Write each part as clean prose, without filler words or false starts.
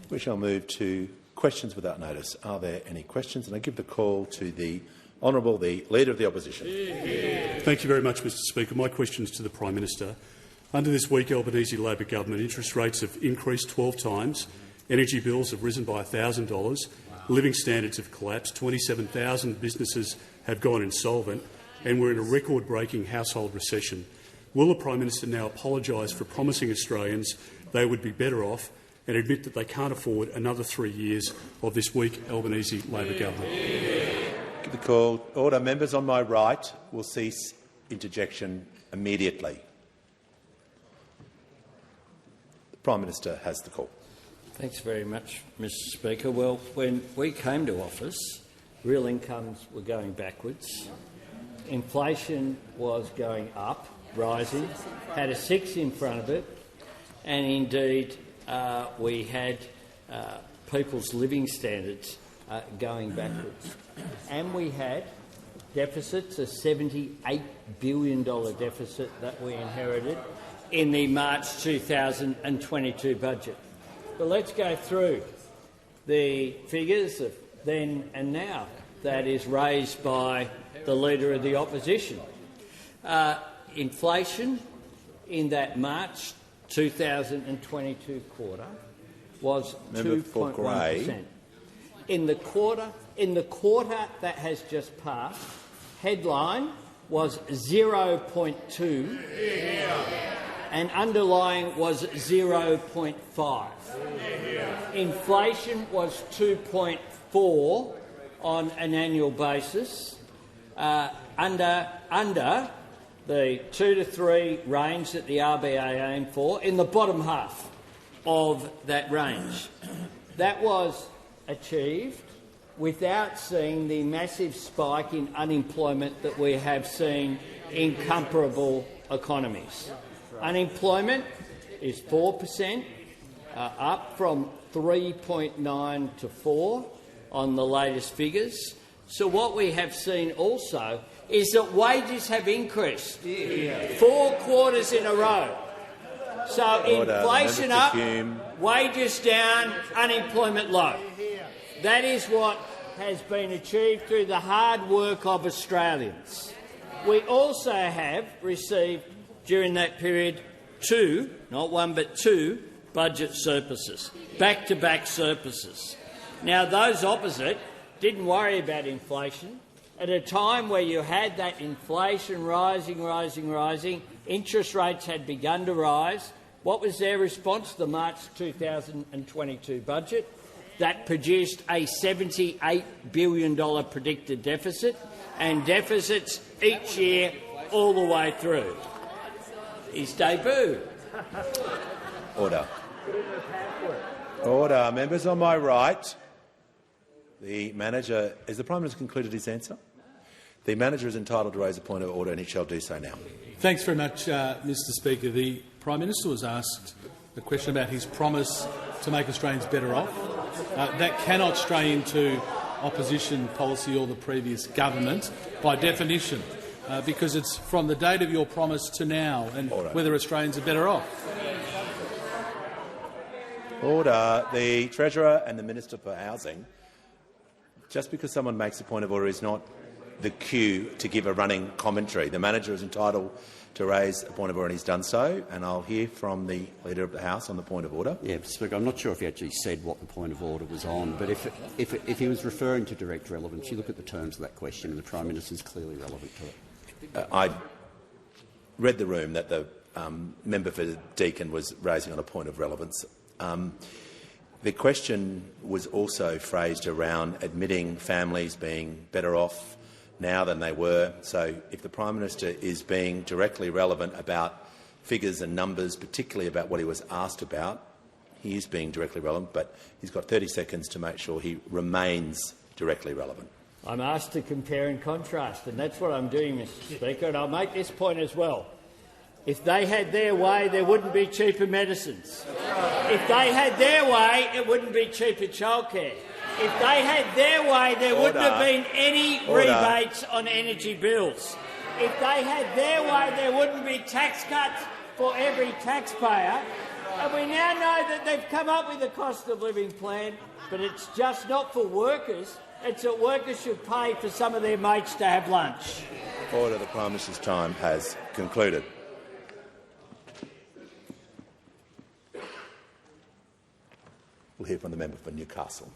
We shall move to questions without notice. Are there any questions? And I give the call to the Honourable, the Leader of the Opposition. Thank you very much, Mr Speaker. My question is to the Prime Minister. Under this weak Albanese Labor government, interest rates have increased 12 times, energy bills have risen by $1,000, living standards have collapsed, 27,000 businesses have gone insolvent, and we're in a record-breaking household recession. Will the Prime Minister now apologise for promising Australians they would be better off and admit that they can't afford another 3 years of this weak Albanese Labor government? Give the call. Order. Members on my right will cease interjection immediately. The Prime Minister has the call. Thanks very much, Mr Speaker. Well, when we came to office, real incomes were going backwards. Inflation was going up, rising, had a 6 in front of it, and indeed we had people's living standards going backwards. And we had deficits, a $78 billion deficit that we inherited in the March 2022 budget. But let's go through the figures of then and now that is raised by the Leader of the Opposition. Inflation in that March 2022 quarter was 2.1%. In the quarter that has just passed, headline was 0.2 and underlying was 0.5. Inflation was 2.4 on an annual basis, under the 2 to 3 range that the RBA aimed for, in the bottom half of that range. That was achieved without seeing the massive spike in unemployment that we have seen in comparable economies. Unemployment is 4%, up from 3.9 to 4 on the latest figures. So what we have seen also is that wages have increased 4 quarters in a row. So inflation up, wages down, unemployment low. That is what has been achieved through the hard work of Australians. We also have received during that period 2, not 1 but 2, budget surpluses, back-to-back surpluses. Now, those opposite didn't worry about inflation. At a time where you had that inflation rising, interest rates had begun to rise. What was their response to the March 2022 budget? That produced a $78 billion predicted deficit, and deficits each year all the way through. His debut. Order. Order. Members on my right. The manager. Has the Prime Minister concluded his answer? The manager is entitled to raise a point of order, and he shall do so now. Thanks very much, Mr Speaker. The Prime Minister was asked a question about his promise to make Australians better off. That cannot stray into opposition policy or the previous government by definition, because it's from the date of your promise to now and whether Australians are better off. Order. The Treasurer and the Minister for Housing. Just because someone makes a point of order is not the cue to give a running commentary. The manager is entitled to raise a point of order, and he's done so, and I'll hear from the Leader of the House on the point of order. Yeah, Mr Speaker, I'm not sure if he actually said what the point of order was on, but if he was referring to direct relevance, you look at the terms of that question and the Prime Minister is clearly relevant to it. I read the room that the member for Deakin was raising on a point of relevance. The question was also phrased around admitting families being better off now than they were. So if the Prime Minister is being directly relevant about figures and numbers, particularly about what he was asked about, he is being directly relevant, but he's got 30 seconds to make sure he remains directly relevant. I'm asked to compare and contrast, and that's what I'm doing, Mr Speaker, and I'll make this point as well. If they had their way, there wouldn't be cheaper medicines. If they had their way, it wouldn't be cheaper childcare. If they had their way, there wouldn't have been any rebates on energy bills. If they had their way, there wouldn't be tax cuts for every taxpayer. And we now know that they've come up with a cost of living plan, but it's just not for workers. It's that workers should pay for some of their mates to have lunch. Order. The Prime Minister's time has concluded. We'll hear from the member for Newcastle.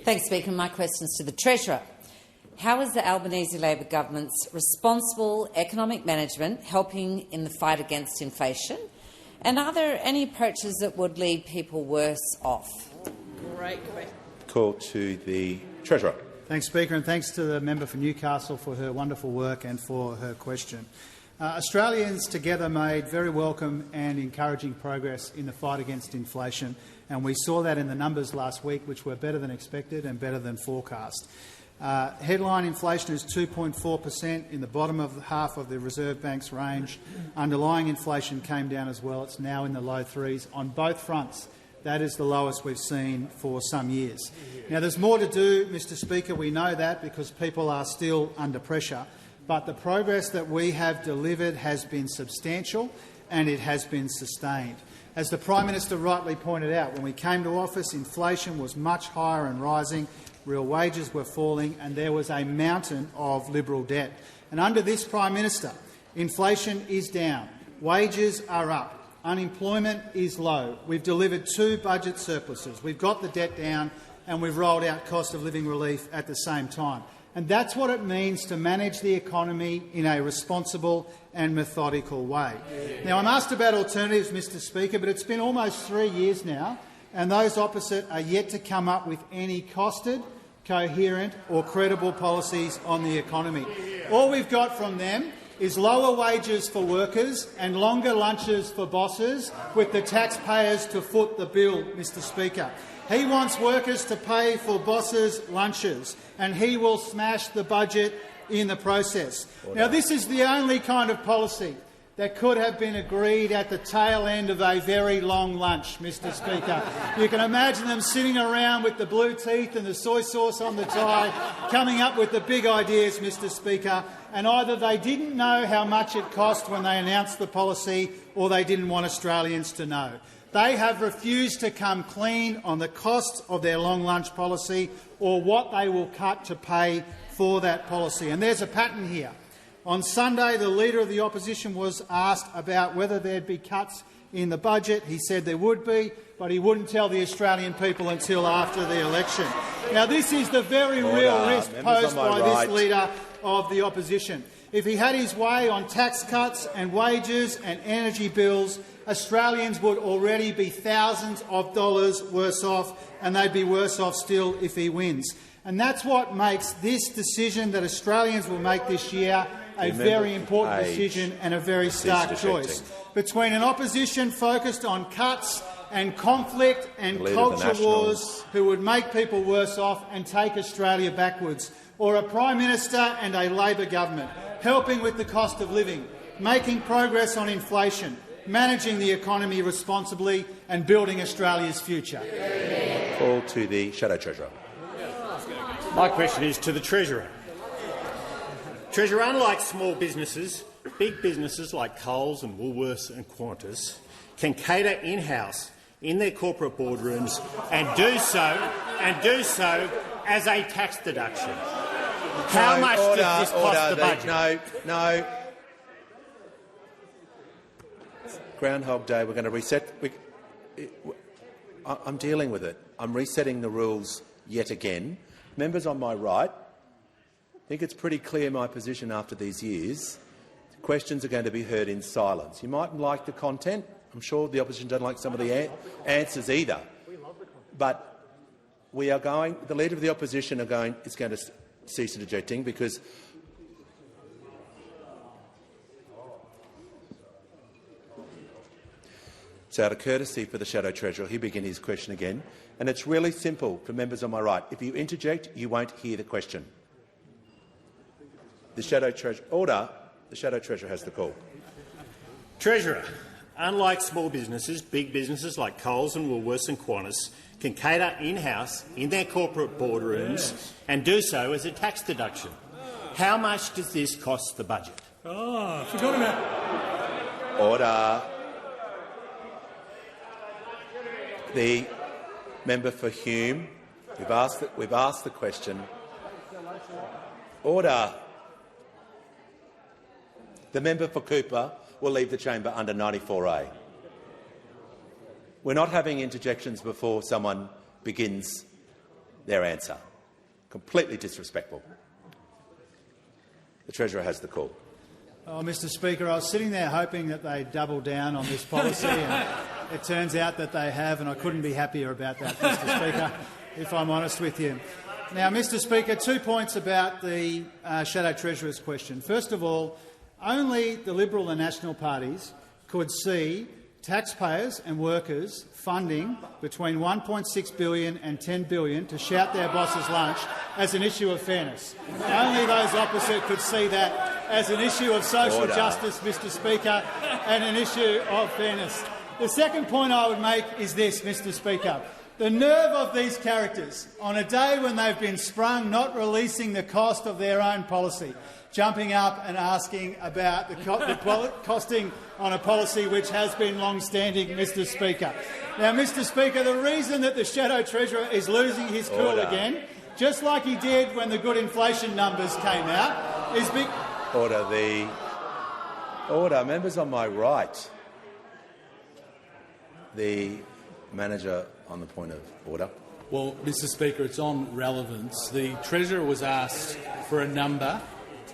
Thanks, Speaker. My question is to the Treasurer. How is the Albanese Labor government's responsible economic management helping in the fight against inflation? And are there any approaches that would leave people worse off? Great. Call to the Treasurer. Thanks, Speaker, and thanks to the member for Newcastle for her wonderful work and for her question. Australians together made very welcome and encouraging progress in the fight against inflation, and we saw that in the numbers last week, which were better than expected and better than forecast. Headline inflation is 2.4% in the bottom of half of the Reserve Bank's range. Underlying inflation came down as well. It's now in the low threes on both fronts. That is the lowest we've seen for some years. Now, there's more to do, Mr Speaker. We know that because people are still under pressure. But the progress that we have delivered has been substantial and it has been sustained. As the Prime Minister rightly pointed out, when we came to office, inflation was much higher and rising, real wages were falling and there was a mountain of Liberal debt. And under this Prime Minister, inflation is down, wages are up, unemployment is low. We've delivered 2 budget surpluses, we've got the debt down and we've rolled out cost of living relief at the same time. And that's what it means to manage the economy in a responsible and methodical way. Now, I'm asked about alternatives, Mr Speaker, but it's been almost 3 years now, and those opposite are yet to come up with any costed, coherent or credible policies on the economy. All we've got from them is lower wages for workers and longer lunches for bosses, with the taxpayers to foot the bill, Mr Speaker. He wants workers to pay for bosses' lunches, and he will smash the budget in the process. Now, this is the only kind of policy that could have been agreed at the tail end of a very long lunch, Mr Speaker. You can imagine them sitting around with the blue teeth and the soy sauce on the tie, coming up with the big ideas, Mr Speaker, and either they didn't know how much it cost when they announced the policy or they didn't want Australians to know. They have refused to come clean on the costs of their long lunch policy or what they will cut to pay for that policy. And there's a pattern here. On Sunday, the Leader of the Opposition was asked about whether there'd be cuts in the budget. He said there would be, but he wouldn't tell the Australian people until after the election. Now, this is the very real risk posed by this Leader of the Opposition. If he had his way on tax cuts and wages and energy bills, Australians would already be thousands of dollars worse off, and they'd be worse off still if he wins. And that's what makes this decision that Australians will make this year a very important decision and a very stark choice between an opposition focused on cuts and conflict and culture wars who would make people worse off and take Australia backwards, or a Prime Minister and a Labor government helping with the cost of living, making progress on inflation, managing the economy responsibly and building Australia's future. Call to the Shadow Treasurer. My question is to the Treasurer. Treasurer, unlike small businesses, big businesses like Coles and Woolworths and Qantas can cater in-house in their corporate boardrooms and do so as a tax deduction. How much does this cost the budget? No. Groundhog Day. We're going to reset. I'm dealing with it. I'm resetting the rules yet again. Members on my right, I think it's pretty clear my position after these years. Questions are going to be heard in silence. You mightn't like the content. I'm sure the opposition doesn't like some of the answers either. But we are going. The Leader of the Opposition is going to cease interjecting because so, out of courtesy for the Shadow Treasurer, he'll begin his question again. And it's really simple for members on my right. If you interject, you won't hear the question. The Shadow Treasurer. Order. The Shadow Treasurer has the call. Treasurer, unlike small businesses, big businesses like Coles and Woolworths and Qantas can cater in-house in their corporate boardrooms and do so as a tax deduction. How much does this cost the budget? Forgot about. Order. The member for Hume. We've asked the question. Order. The member for Cooper will leave the chamber under 94A. We're not having interjections before someone begins their answer. Completely disrespectful. The Treasurer has the call. Oh, Mr Speaker, I was sitting there hoping that they'd double down on this policy, and it turns out that they have, and I couldn't be happier about that, Mr Speaker, if I'm honest with you. Now, Mr Speaker, 2 points about the Shadow Treasurer's question. First of all, only the Liberal and National parties could see taxpayers and workers funding between $1.6 billion and $10 billion to shout their boss's lunch as an issue of fairness. Only those opposite could see that as an issue of social justice, Mr Speaker, and an issue of fairness. The second point I would make is this, Mr Speaker. The nerve of these characters, on a day when they've been sprung not releasing the cost of their own policy, jumping up and asking about the costing on a policy which has been long-standing, Mr Speaker. Now, Mr Speaker, the reason that the Shadow Treasurer is losing his cool again, just like he did when the good inflation numbers came out, is because— Order. Members on my right. The manager on the point of order. Well, Mr Speaker, it's on relevance. The Treasurer was asked for a number.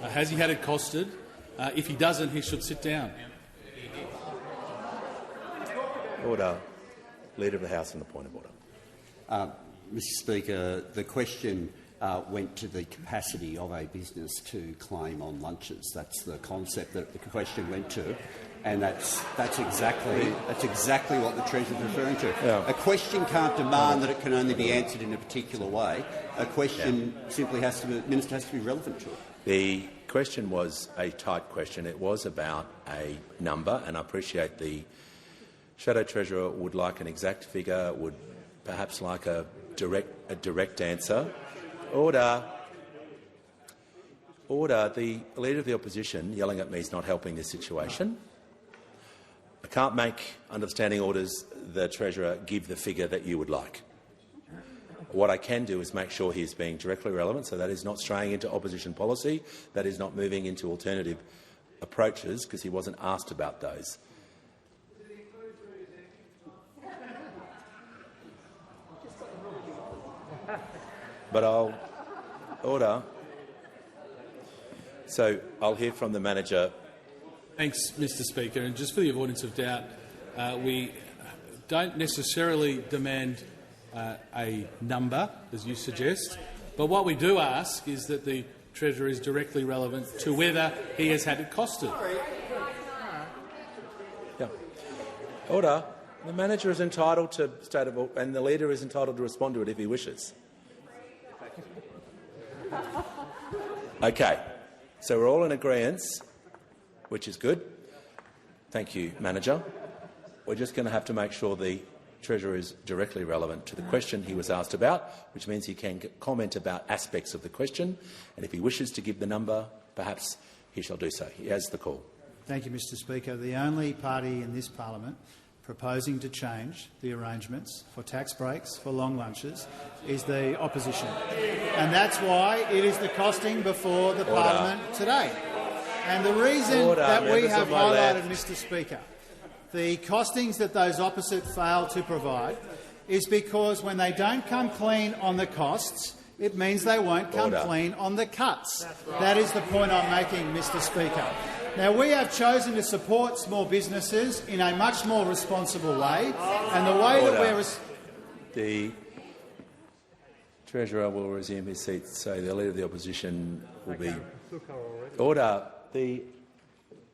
Has he had it costed? If he doesn't, he should sit down. Order. Leader of the House on the point of order. Mr Speaker, the question went to the capacity of a business to claim on lunches. That's the concept that the question went to, and that's exactly what the Treasurer is referring to. Yeah. A question can't demand that it can only be answered in a particular way. A question simply has to be, the minister has to be relevant to it. The question was a tight question. It was about a number, and I appreciate the Shadow Treasurer would like an exact figure, would perhaps like a direct answer. Order. Order. The Leader of the Opposition yelling at me is not helping this situation. I can't make, under the standing orders, the Treasurer give the figure that you would like. What I can do is make sure he is being directly relevant, so that is not straying into opposition policy, that is not moving into alternative approaches, because he wasn't asked about those. But order. So I'll hear from the manager. Thanks, Mr Speaker. And just for the avoidance of doubt, we don't necessarily demand a number, as you suggest, but what we do ask is that the Treasurer is directly relevant to whether he has had it costed. Yeah. Order. The manager is entitled to state of, and the Leader is entitled to respond to it if he wishes. Okay. So we're all in agreement, which is good. Thank you, Manager. We're just going to have to make sure the Treasurer is directly relevant to the question he was asked about, which means he can comment about aspects of the question, and if he wishes to give the number, perhaps he shall do so. He has the call. Thank you, Mr Speaker. The only party in this parliament proposing to change the arrangements for tax breaks for long lunches is the opposition. And that's why it is the costing before the parliament today. And the reason that we have highlighted, Mr Speaker, the costings that those opposite fail to provide is because when they don't come clean on the costs, it means they won't come clean on the cuts. Right. That is the point I'm making, Mr Speaker. Now, we have chosen to support small businesses in a much more responsible way, and the way that we're— The Treasurer will resume his seat, so the Leader of the Opposition will be— Order. The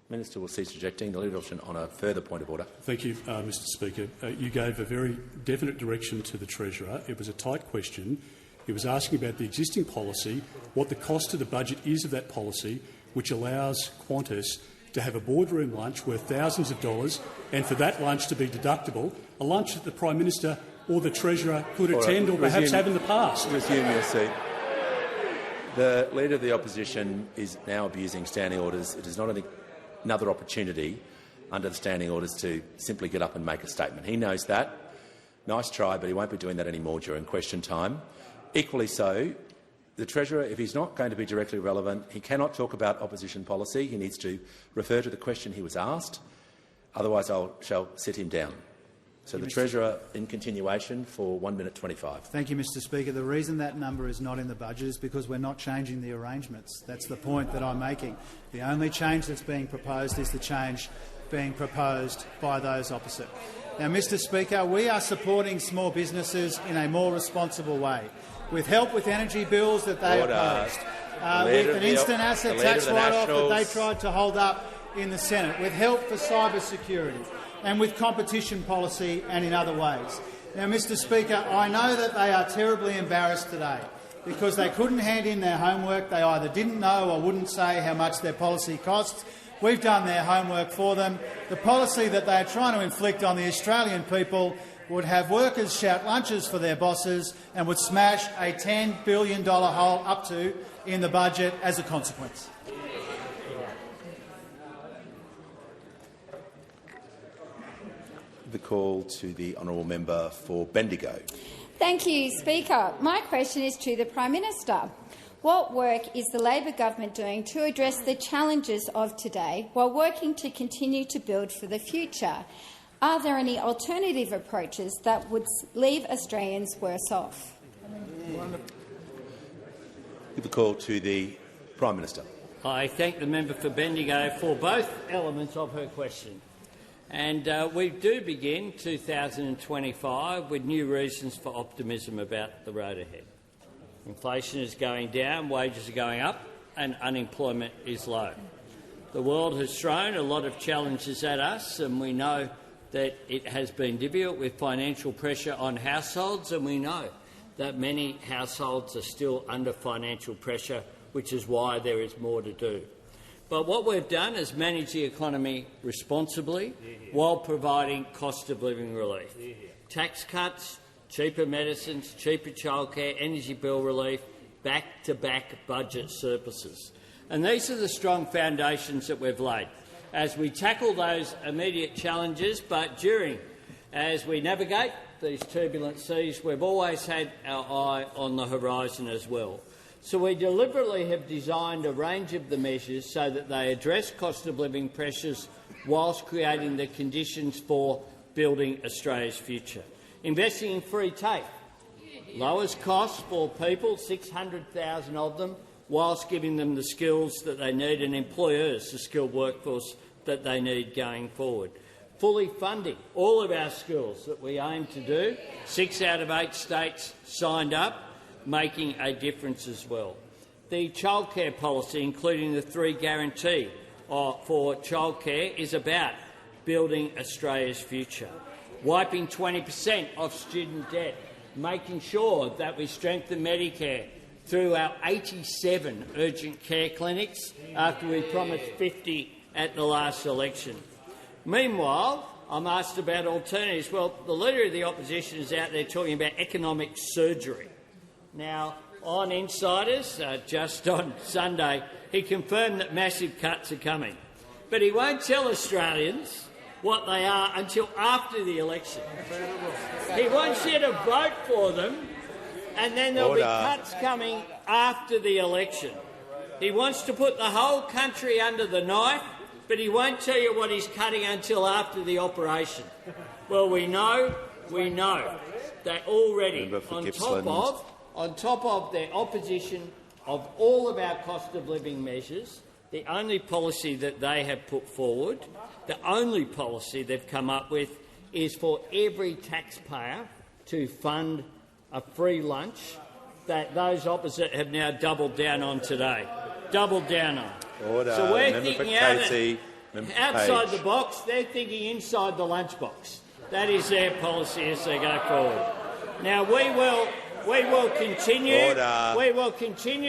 Minister will cease rejecting. The Leader of the Opposition on a further point of order. Thank you, Mr Speaker. You gave a very definite direction to the Treasurer. It was a tight question. He was asking about the existing policy, what the cost to the budget is of that policy, which allows Qantas to have a boardroom lunch worth thousands of dollars, and for that lunch to be deductible, a lunch that the Prime Minister or the Treasurer could attend or perhaps have in the past. Resume your seat. The Leader of the Opposition is now abusing standing orders. It is not another opportunity under the standing orders to simply get up and make a statement. He knows that. Nice try, but he won't be doing that anymore during question time. Equally so, the Treasurer, if he's not going to be directly relevant, he cannot talk about opposition policy. He needs to refer to the question he was asked. Otherwise, I shall sit him down. So the Treasurer, in continuation, for 1 minute 25. Thank you, Mr Speaker. The reason that number is not in the budget is because we're not changing the arrangements. That's the point that I'm making. The only change that's being proposed is the change being proposed by those opposite. Now, Mr Speaker, we are supporting small businesses in a more responsible way, with help with energy bills that they opposed, with an instant asset tax write-off that they tried to hold up in the Senate, with help for cyber security, and with competition policy and in other ways. Now, Mr Speaker, I know that they are terribly embarrassed today because they couldn't hand in their homework. They either didn't know or wouldn't say how much their policy costs. We've done their homework for them. The policy that they are trying to inflict on the Australian people would have workers shout lunches for their bosses and would smash a $10 billion hole up to in the budget as a consequence. The call to the honourable member for Bendigo. Thank you, Speaker. My question is to the Prime Minister. What work is the Labor government doing to address the challenges of today while working to continue to build for the future? Are there any alternative approaches that would leave Australians worse off? The call to the Prime Minister. I thank the member for Bendigo for both elements of her question. And we do begin 2025 with new reasons for optimism about the road ahead. Inflation is going down, wages are going up, and unemployment is low. The world has thrown a lot of challenges at us, and we know that it has been difficult with financial pressure on households, and we know that many households are still under financial pressure, which is why there is more to do. But what we've done is manage the economy responsibly while providing cost-of-living relief. Tax cuts, cheaper medicines, cheaper childcare, energy bill relief, back-to-back budget surpluses. And these are the strong foundations that we've laid as we tackle those immediate challenges, but as we navigate these turbulent seas, we've always had our eye on the horizon as well. So we deliberately have designed a range of the measures so that they address cost-of-living pressures whilst creating the conditions for building Australia's future. Investing in free TAFE lowers costs for people, 600,000 of them, whilst giving them the skills that they need and employers the skilled workforce that they need going forward. Fully funding all of our schools that we aim to do. 6 out of 8 states signed up, making a difference as well. The childcare policy, including the 3 guarantee for childcare, is about building Australia's future. Wiping 20% of student debt, making sure that we strengthen Medicare through our 87 urgent care clinics after we promised 50 at the last election. Meanwhile, I'm asked about alternatives. Well, the Leader of the Opposition is out there talking about economic surgery. Now, on Insiders, just on Sunday, he confirmed that massive cuts are coming. But he won't tell Australians what they are until after the election. He wants you to vote for them, and then there'll be cuts coming after the election. He wants to put the whole country under the knife, but he won't tell you what he's cutting until after the operation. Well, we know that already, on top of their opposition of all of our cost-of-living measures, the only policy that they have put forward, the only policy they've come up with, is for every taxpayer to fund a free lunch that those opposite have now doubled down on today. Doubled down on. Order. So we're thinking outside the box, they're thinking inside the lunchbox. That is their policy as they go forward. Now, we will continue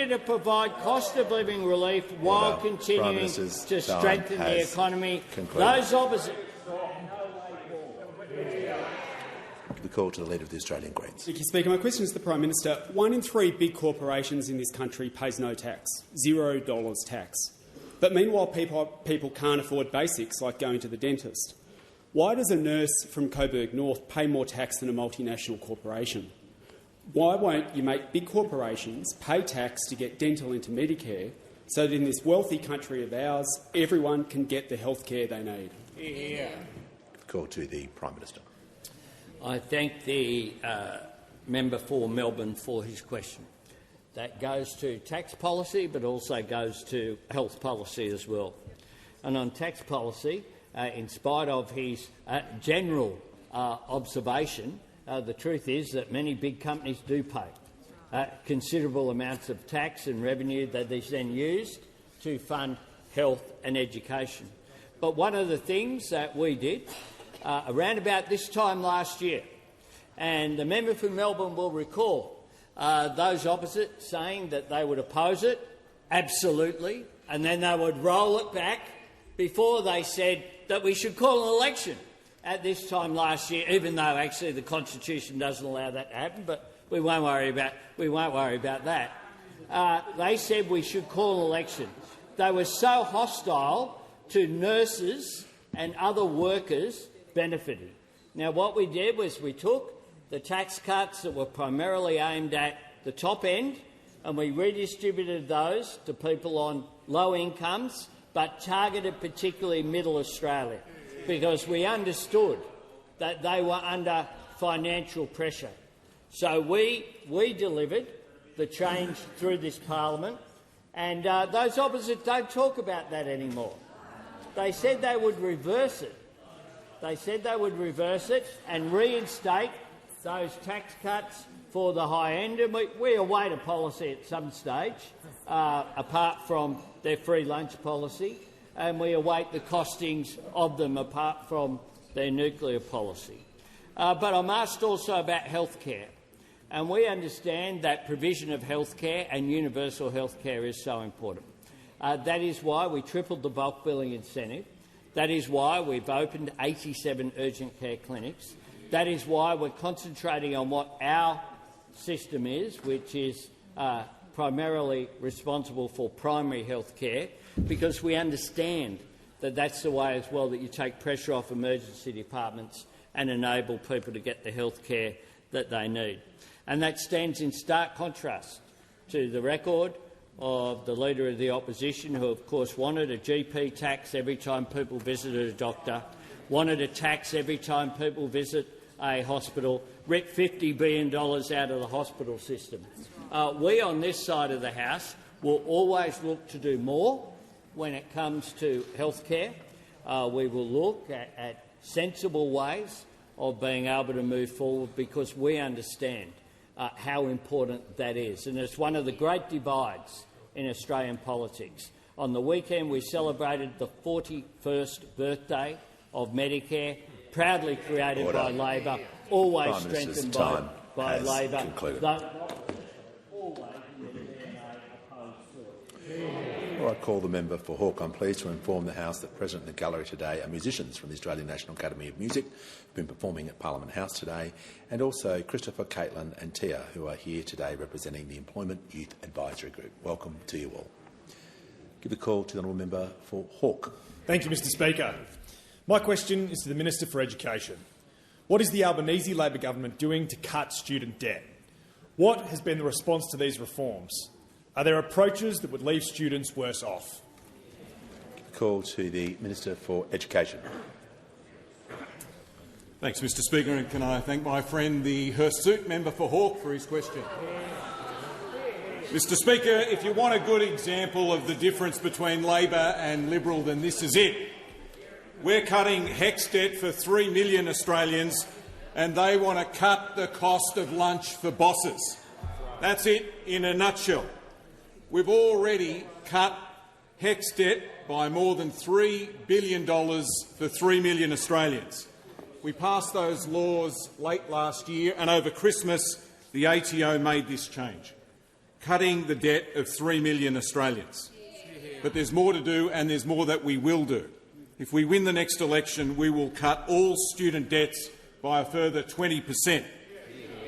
to provide cost-of-living relief while continuing to strengthen the economy. Those opposite. The call to the Leader of the Australian Greens. Thank you, Speaker. My question is to the Prime Minister. 1 in 3 big corporations in this country pays no tax, $0 tax. But meanwhile, people can't afford basics like going to the dentist. Why does a nurse from Coburg North pay more tax than a multinational corporation? Why won't you make big corporations pay tax to get dental into Medicare so that in this wealthy country of ours, everyone can get the health care they need? Yeah. Call to the Prime Minister. I thank the member for Melbourne for his question. That goes to tax policy but also goes to health policy as well. And on tax policy, in spite of his general observation, the truth is that many big companies do pay considerable amounts of tax and revenue that is then used to fund health and education. But one of the things that we did around about this time last year, and the member for Melbourne will recall those opposite saying that they would oppose it, absolutely, and then they would roll it back before they said that we should call an election at this time last year, even though actually the Constitution doesn't allow that to happen, but we won't worry about that. They said we should call an election. They were so hostile to nurses and other workers benefiting. Now, what we did was we took the tax cuts that were primarily aimed at the top end and we redistributed those to people on low incomes, but targeted particularly Middle Australia, because we understood that they were under financial pressure. So we delivered the change through this parliament, and those opposite don't talk about that anymore. They said they would reverse it. They said they would reverse it and reinstate those tax cuts for the high end, and we await a policy at some stage, apart from their free lunch policy, and we await the costings of them apart from their nuclear policy. But I'm asked also about health care, and we understand that provision of health care and universal health care is so important. That is why we tripled the bulk billing incentive. That is why we've opened 87 urgent care clinics. That is why we're concentrating on what our system is, which is primarily responsible for primary health care, because we understand that that's the way as well that you take pressure off emergency departments and enable people to get the health care that they need. And that stands in stark contrast to the record of the Leader of the Opposition, who of course wanted a GP tax every time people visited a doctor, wanted a tax every time people visit a hospital, ripped $50 billion out of the hospital system. We on this side of the House will always look to do more when it comes to health care. We will look at sensible ways of being able to move forward, because we understand how important that is. And it's one of the great divides in Australian politics. On the weekend we celebrated the 41st birthday of Medicare, proudly created by Labor, always strengthened by Labor. I call the member for Hawke. I'm pleased to inform the House that present in the gallery today are musicians from the Australian National Academy of Music, who've been performing at Parliament House today, and also Christopher, Caitlin and Tia, who are here today representing the Employment Youth Advisory Group. Welcome to you all. Give a call to the honourable member for Hawke. Thank you, Mr Speaker. My question is to the Minister for Education. What is the Albanese Labor government doing to cut student debt? What has been the response to these reforms? Are there approaches that would leave students worse off? Call to the Minister for Education. Thanks, Mr Speaker, and can I thank my friend the hirsute member for Hawke for his question. Mr Speaker, if you want a good example of the difference between Labor and Liberal, then this is it. We're cutting HECS debt for 3 million Australians, and they want to cut the cost of lunch for bosses. That's it in a nutshell. We've already cut HECS debt by more than $3 billion for 3 million Australians. We passed those laws late last year, and over Christmas the ATO made this change, cutting the debt of 3 million Australians. But there's more to do, and there's more that we will do. If we win the next election, we will cut all student debts by a further 20%.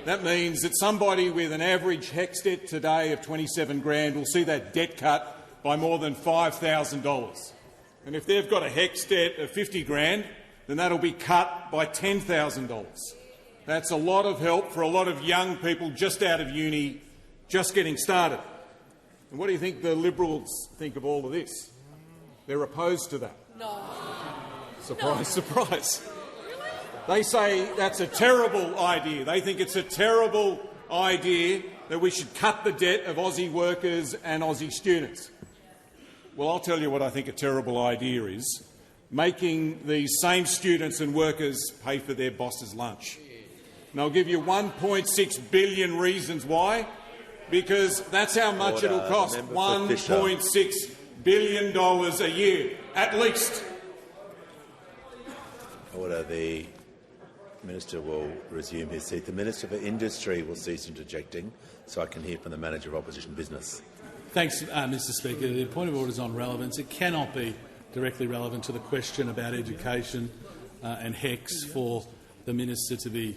That means that somebody with an average HECS debt today of $27,000 will see that debt cut by more than $5,000. And if they've got a HECS debt of $50,000, then that'll be cut by $10,000. That's a lot of help for a lot of young people just out of uni, just getting started. And what do you think the Liberals think of all of this? They're opposed to that. No. Surprise, surprise. They say that's a terrible idea. They think it's a terrible idea that we should cut the debt of Aussie workers and Aussie students. Well, I'll tell you what I think a terrible idea is: making these same students and workers pay for their boss's lunch. And I'll give you 1.6 billion reasons why, because that's how much it'll cost, $1.6 billion a year, at least. Order. The Minister will resume his seat. The Minister for Industry will cease interjecting so I can hear from the Manager of Opposition Business. Thanks, Mr Speaker. The point of order is on relevance. It cannot be directly relevant to the question about education and HECS for the Minister to be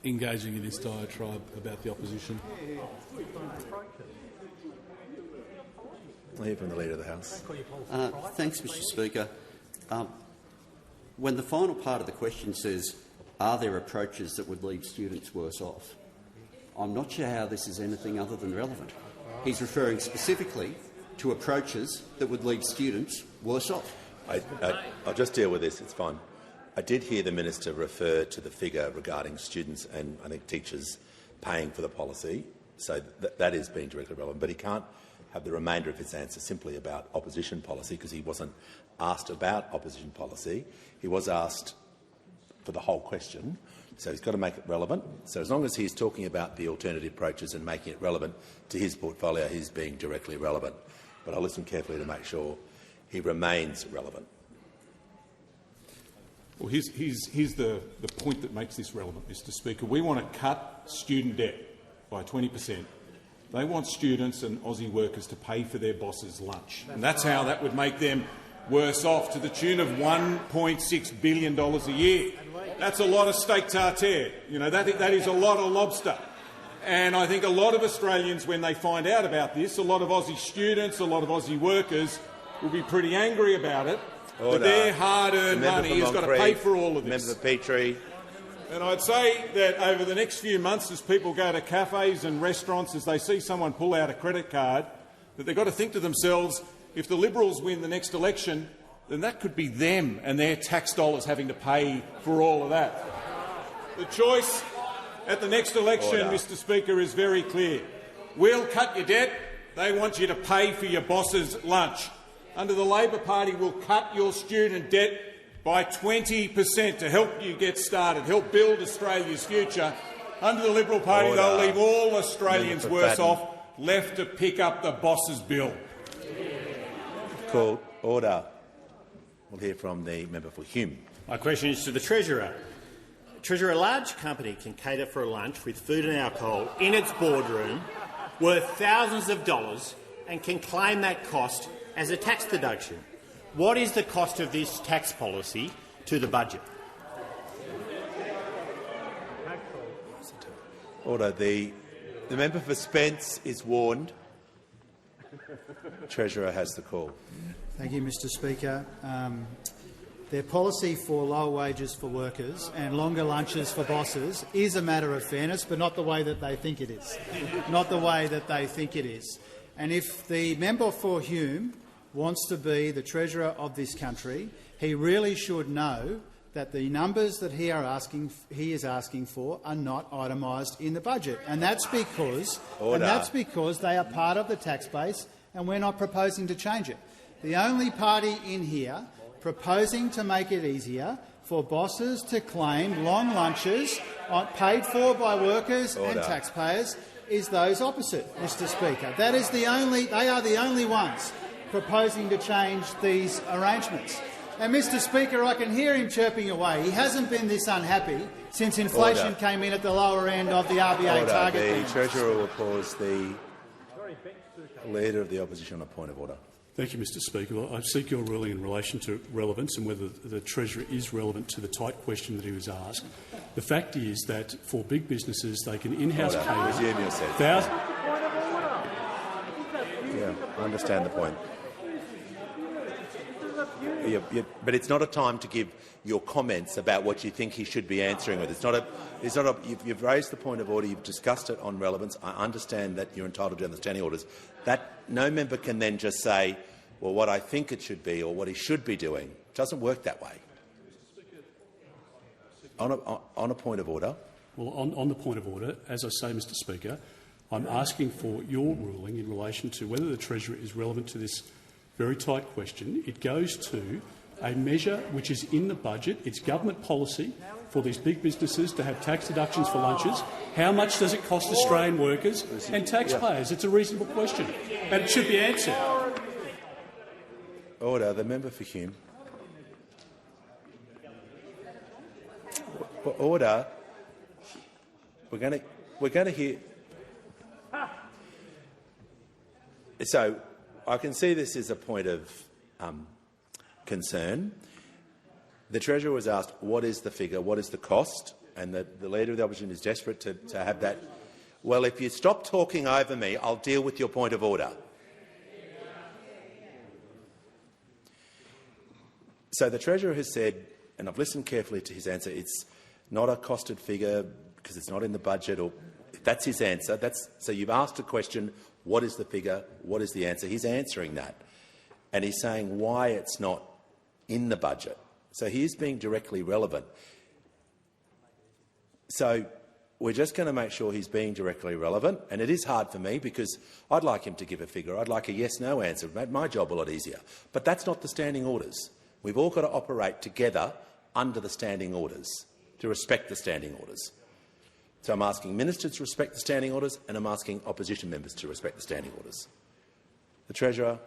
engaging in this diatribe about the opposition. I'll hear from the Leader of the House. Thanks, Mr Speaker. When the final part of the question says, are there approaches that would leave students worse off, I'm not sure how this is anything other than relevant. He's referring specifically to approaches that would leave students worse off. I'll just deal with this. It's fine. I did hear the Minister refer to the figure regarding students and, I think, teachers paying for the policy, so that is being directly relevant. But he can't have the remainder of his answer simply about opposition policy, because he wasn't asked about opposition policy. He was asked for the whole question, so he's got to make it relevant. So as long as he's talking about the alternative approaches and making it relevant to his portfolio, he's being directly relevant. But I'll listen carefully to make sure he remains relevant. Well, here's the point that makes this relevant, Mr Speaker. We want to cut student debt by 20%. They want students and Aussie workers to pay for their boss's lunch, and that's how that would make them worse off, to the tune of $1.6 billion a year. That's a lot of steak tartare. You know, that is a lot of lobster. And I think a lot of Australians, when they find out about this, a lot of Aussie students, a lot of Aussie workers will be pretty angry about it. But their hard-earned money has got to pay for all of this. Member for Petrie. And I'd say that over the next few months, as people go to cafes and restaurants, as they see someone pull out a credit card, that they've got to think to themselves, if the Liberals win the next election, then that could be them and their tax dollars having to pay for all of that. The choice at the next election, Mr Speaker, is very clear. We'll cut your debt. They want you to pay for your boss's lunch. Under the Labor Party, we'll cut your student debt by 20% to help you get started, help build Australia's future. Under the Liberal Party, they'll leave all Australians worse off, left to pick up the boss's bill. Called. Order. We'll hear from the member for Hume. My question is to the Treasurer. Treasurer, a large company can cater for a lunch with food and alcohol in its boardroom worth thousands of dollars and can claim that cost as a tax deduction. What is the cost of this tax policy to the budget? Order. The member for Spence is warned. Treasurer has the call. Thank you, Mr Speaker. Their policy for lower wages for workers and longer lunches for bosses is a matter of fairness, but not the way that they think it is. Not the way that they think it is. And if the member for Hume wants to be the Treasurer of this country, he really should know that the numbers that he is asking for are not itemised in the budget, and that's because they are part of the tax base, and we're not proposing to change it. The only party in here proposing to make it easier for bosses to claim long lunches paid for by workers and taxpayers is those opposite, Mr Speaker. They are the only ones proposing to change these arrangements. And, Mr Speaker, I can hear him chirping away. He hasn't been this unhappy since inflation came in at the lower end of the RBA target. The Treasurer will pause. The Leader of the Opposition on a point of order. Thank you, Mr Speaker. Well, I seek your ruling in relation to relevance and whether the Treasurer is relevant to the tight question that he was asked. The fact is that for big businesses, they can in-house pay. Resume your seat. Yeah, I understand the point. But it's not a time to give your comments about what you think he should be answering with. You've raised the point of order. You've discussed it on relevance. I understand that you're entitled to understanding orders. That no member can then just say, well, what I think it should be or what he should be doing. It doesn't work that way. On a point of order. Well, on the point of order, as I say, Mr Speaker, I'm asking for your ruling in relation to whether the Treasurer is relevant to this very tight question. It goes to a measure which is in the budget. It's government policy for these big businesses to have tax deductions for lunches. How much does it cost Australian workers and taxpayers? It's a reasonable question, and it should be answered. Order. The member for Hume. Order. We're going to hear. So I can see this is a point of concern. The Treasurer was asked, what is the figure, what is the cost? And the Leader of the Opposition is desperate to have that. Well, if you stop talking over me, I'll deal with your point of order. So the Treasurer has said, and I've listened carefully to his answer, it's not a costed figure because it's not in the budget, or that's his answer. So you've asked a question, what is the figure, what is the answer? He's answering that. And he's saying why it's not in the budget. So he is being directly relevant. So we're just going to make sure he's being directly relevant. And it is hard for me because I'd like him to give a figure. I'd like a yes-no answer. It made my job a lot easier. But that's not the standing orders. We've all got to operate together under the standing orders, to respect the standing orders. So I'm asking ministers to respect the standing orders, and I'm asking opposition members to respect the standing orders. The Treasurer,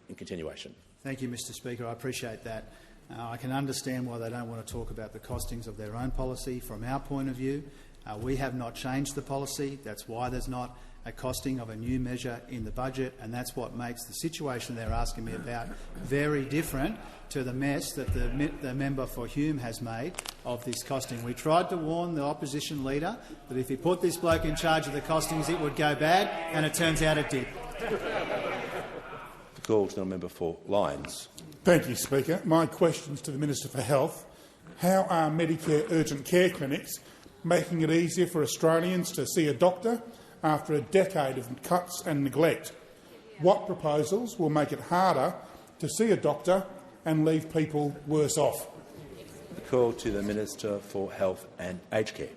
in continuation. Thank you, Mr Speaker. I appreciate that. I can understand why they don't want to talk about the costings of their own policy. From our point of view, we have not changed the policy. That's why there's not a costing of a new measure in the budget, and that's what makes the situation they're asking me about very different to the mess that the member for Hume has made of this costing. We tried to warn the opposition leader that if he put this bloke in charge of the costings, it would go bad, and it turns out it did. The call to the member for Lyons. Thank you, Speaker. My question is to the Minister for Health. How are Medicare urgent care clinics making it easier for Australians to see a doctor after a decade of cuts and neglect? What proposals will make it harder to see a doctor and leave people worse off? The call to the Minister for Health and Aged Care.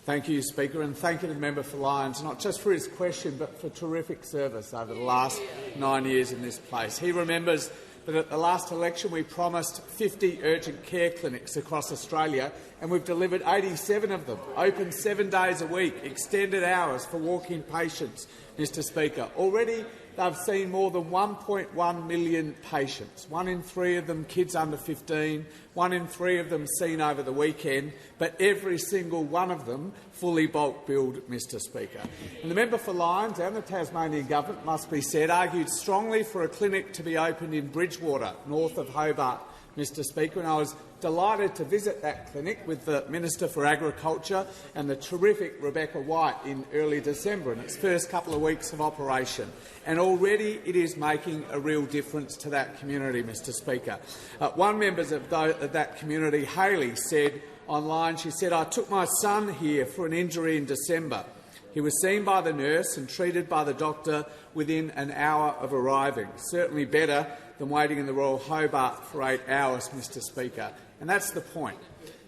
Thank you, Speaker, and thank you to the member for Lyons, not just for his question but for terrific service over the last 9 years in this place. He remembers that at the last election we promised 50 urgent care clinics across Australia, and we've delivered 87 of them, open 7 days a week, extended hours for walk-in patients, Mr Speaker. Already they've seen more than 1.1 million patients, 1 in 3 of them kids under 15, 1 in 3 of them seen over the weekend, but every single one of them fully bulk billed, Mr Speaker. And the member for Lyons and the Tasmanian Government, must be said, argued strongly for a clinic to be opened in Bridgewater, north of Hobart, Mr Speaker, and I was delighted to visit that clinic with the Minister for Agriculture and the terrific Rebecca White in early December in its first couple of weeks of operation. And already it is making a real difference to that community, Mr Speaker. One member of that community, Hayley, said online, she said, "I took my son here for an injury in December. He was seen by the nurse and treated by the doctor within an hour of arriving. Certainly better than waiting in the Royal Hobart for 8 hours, Mr Speaker." And that's the point.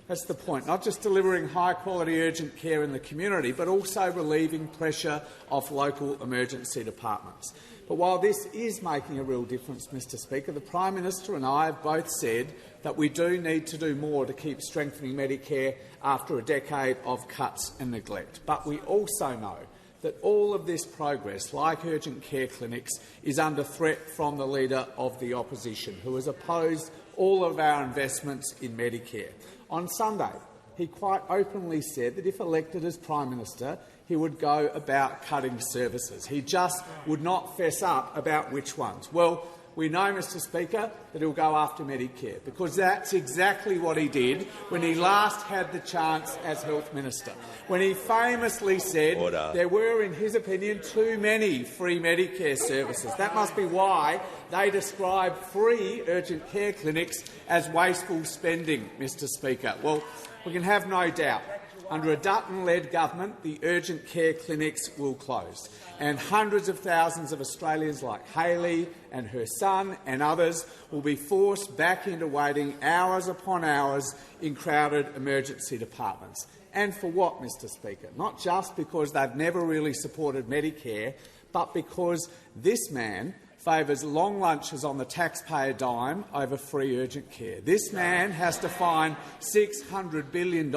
That's the point. Not just delivering high-quality urgent care in the community, but also relieving pressure off local emergency departments. But while this is making a real difference, Mr Speaker, the Prime Minister and I have both said that we do need to do more to keep strengthening Medicare after a decade of cuts and neglect. But we also know that all of this progress, like urgent care clinics, is under threat from the Leader of the Opposition, who has opposed all of our investments in Medicare. On Sunday, he quite openly said that if elected as Prime Minister, he would go about cutting services. He just would not fess up about which ones. Well, We know, Mr Speaker, that he'll go after Medicare, because that's exactly what he did when he last had the chance as Health Minister, when he famously said there were, in his opinion, too many free Medicare services. That must be why they describe free urgent care clinics as wasteful spending, Mr Speaker. Well, we can have no doubt. Under a Dutton-led government, the urgent care clinics will close, and hundreds of thousands of Australians like Hayley and her son and others will be forced back into waiting hours upon hours in crowded emergency departments. And for what, Mr Speaker? Not just because they've never really supported Medicare, but because this man favours long lunches on the taxpayer dime over free urgent care. This man has to find $600 billion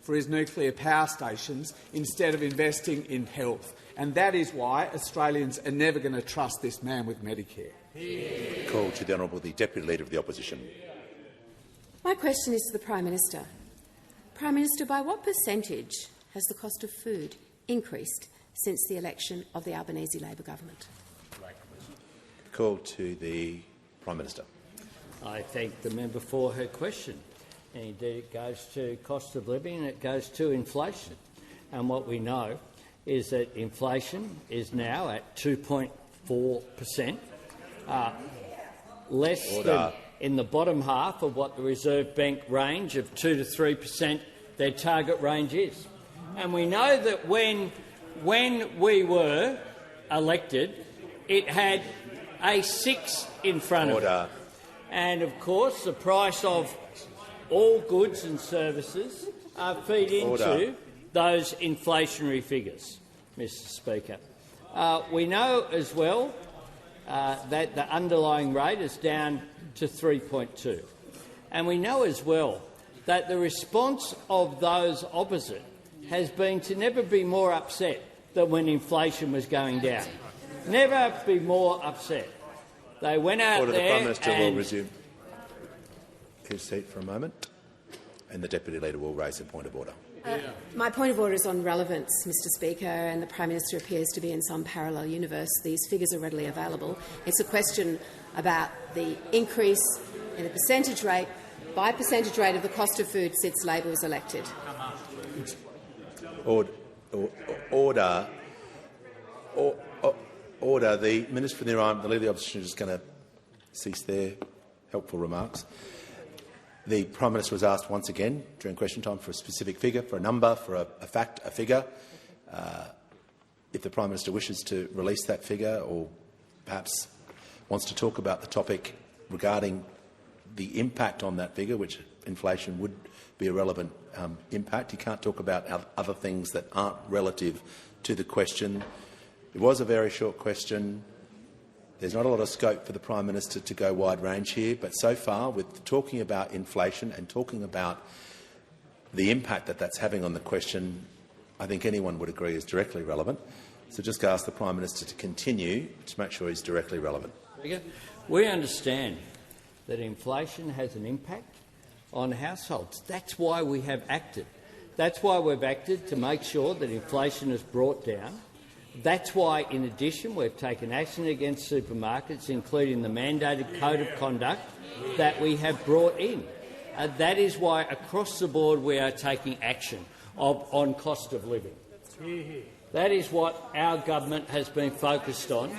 for his nuclear power stations instead of investing in health. And that is why Australians are never going to trust this man with Medicare. Call to the Honourable the Deputy Leader of the Opposition. My question is to the Prime Minister. Prime Minister, by what percentage has the cost of food increased since the election of the Albanese Labor government? Call to the Prime Minister. I thank the member for her question. And indeed, it goes to cost of living and it goes to inflation. And what we know is that inflation is now at 2.4%, less than in the bottom half of what the Reserve Bank range of 2 to 3% their target range is. And we know that when we were elected, it had a 6 in front of it. And, of course, the price of all goods and services feed into those inflationary figures, Mr Speaker. We know as well that the underlying rate is down to 3.2. And we know as well that the response of those opposite has been to never be more upset than when inflation was going down. Never be more upset. They went out there the Prime Minister and will resume his seat for a moment, and the Deputy Leader will raise a point of order. My point of order is on relevance, Mr Speaker, and the Prime Minister appears to be in some parallel universe. These figures are readily available. It's a question about the increase in the percentage rate, by percentage rate, of the cost of food since Labor was elected. Order. The Minister for the Environment, the Leader of the Opposition, is just going to cease their helpful remarks. The Prime Minister was asked once again during question time for a specific figure, for a number, for a fact, a figure. If the Prime Minister wishes to release that figure or perhaps wants to talk about the topic regarding the impact on that figure, which inflation would be a relevant impact, he can't talk about other things that aren't relative to the question. It was a very short question. There's not a lot of scope for the Prime Minister to go wide range here, but so far, with talking about inflation and talking about the impact that that's having on the question, I think anyone would agree is directly relevant. So just ask the Prime Minister to continue to make sure he's directly relevant. We understand that inflation has an impact on households. That's why we have acted. That's why we've acted to make sure that inflation is brought down. That's why, in addition, we've taken action against supermarkets, including the mandated code of conduct that we have brought in. That is why, across the board, we are taking action on cost of living. That is what our government has been focused on.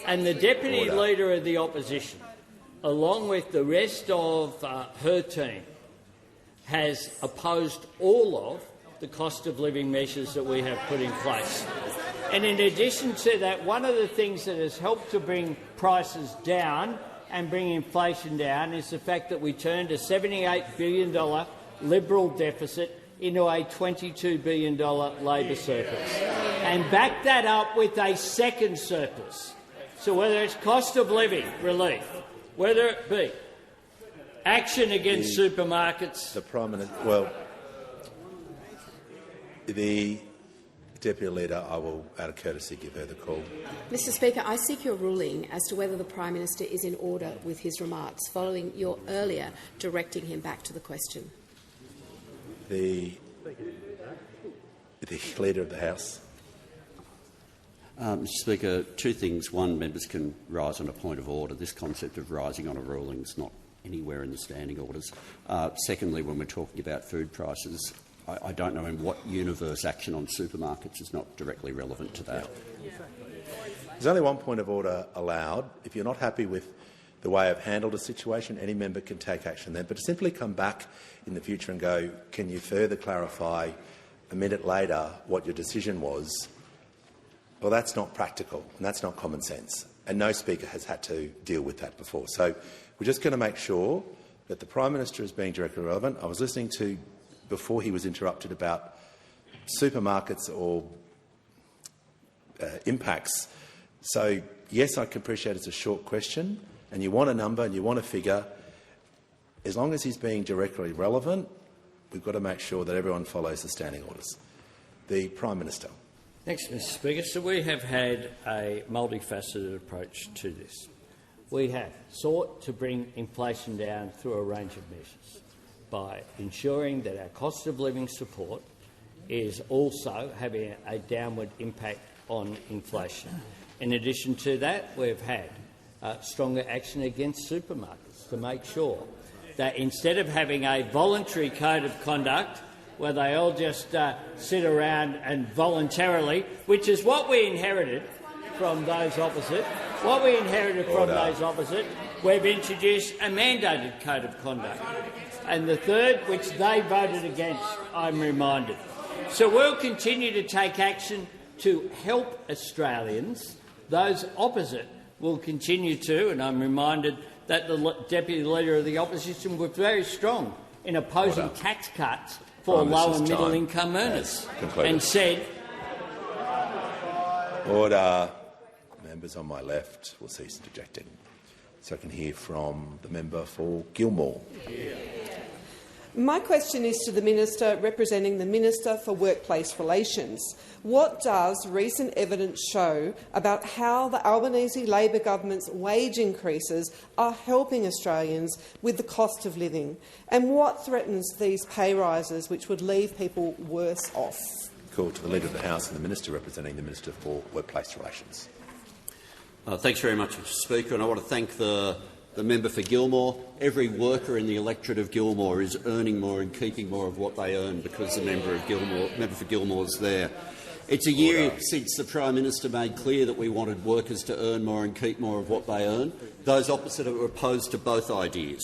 And the Deputy Leader of the Opposition, along with the rest of her team, has opposed all of the cost of living measures that we have put in place. And in addition to that, one of the things that has helped to bring prices down and bring inflation down is the fact that we turned a $78 billion Liberal deficit into a $22 billion Labor surplus, and backed that up with a second surplus. So whether it's cost of living relief, whether it be action against supermarkets— The Prime Minister, well, the Deputy Leader, I will, out of courtesy, give her the call. Mr Speaker, I seek your ruling as to whether the Prime Minister is in order with his remarks, following your earlier directing him back to the question. The Leader of the House. Mr Speaker, two things. One, members can rise on a point of order. This concept of rising on a ruling is not anywhere in the standing orders. Secondly, when we're talking about food prices, I don't know in what universe action on supermarkets is not directly relevant to that. There's only one point of order allowed. If you're not happy with the way I've handled a situation, any member can take action then. But to simply come back in the future and go, can you further clarify a minute later what your decision was, well, that's not practical and that's not common sense. And no speaker has had to deal with that before. So we're just going to make sure that the Prime Minister is being directly relevant. I was listening to, before he was interrupted, about supermarkets or impacts. So, yes, I can appreciate it's a short question and you want a number and you want a figure. As long as he's being directly relevant, we've got to make sure that everyone follows the standing orders. The Prime Minister. Thanks, Mr Speaker. So we have had a multifaceted approach to this. We have sought to bring inflation down through a range of measures by ensuring that our cost of living support is also having a downward impact on inflation. In addition to that, we've had stronger action against supermarkets to make sure that instead of having a voluntary code of conduct where they all just sit around and voluntarily, which is what we inherited from those opposite, we've introduced a mandated code of conduct. And the third, which they voted against, I'm reminded. So we'll continue to take action to help Australians. Those opposite will continue to, and I'm reminded that the Deputy Leader of the Opposition was very strong in opposing tax cuts for low and middle income earners and said— Order. Members on my left will cease interjecting. So I can hear from the member for Gilmore. My question is to the Minister representing the Minister for Workplace Relations. What does recent evidence show about how the Albanese Labor government's wage increases are helping Australians with the cost of living? And what threatens these pay rises which would leave people worse off? Call to the Leader of the House and the Minister representing the Minister for Workplace Relations. Thanks very much, Mr Speaker, and I want to thank the member for Gilmore. Every worker in the electorate of Gilmore is earning more and keeping more of what they earn because the member for Gilmore is there. It's a year since the Prime Minister made clear that we wanted workers to earn more and keep more of what they earn. Those opposite are opposed to both ideas.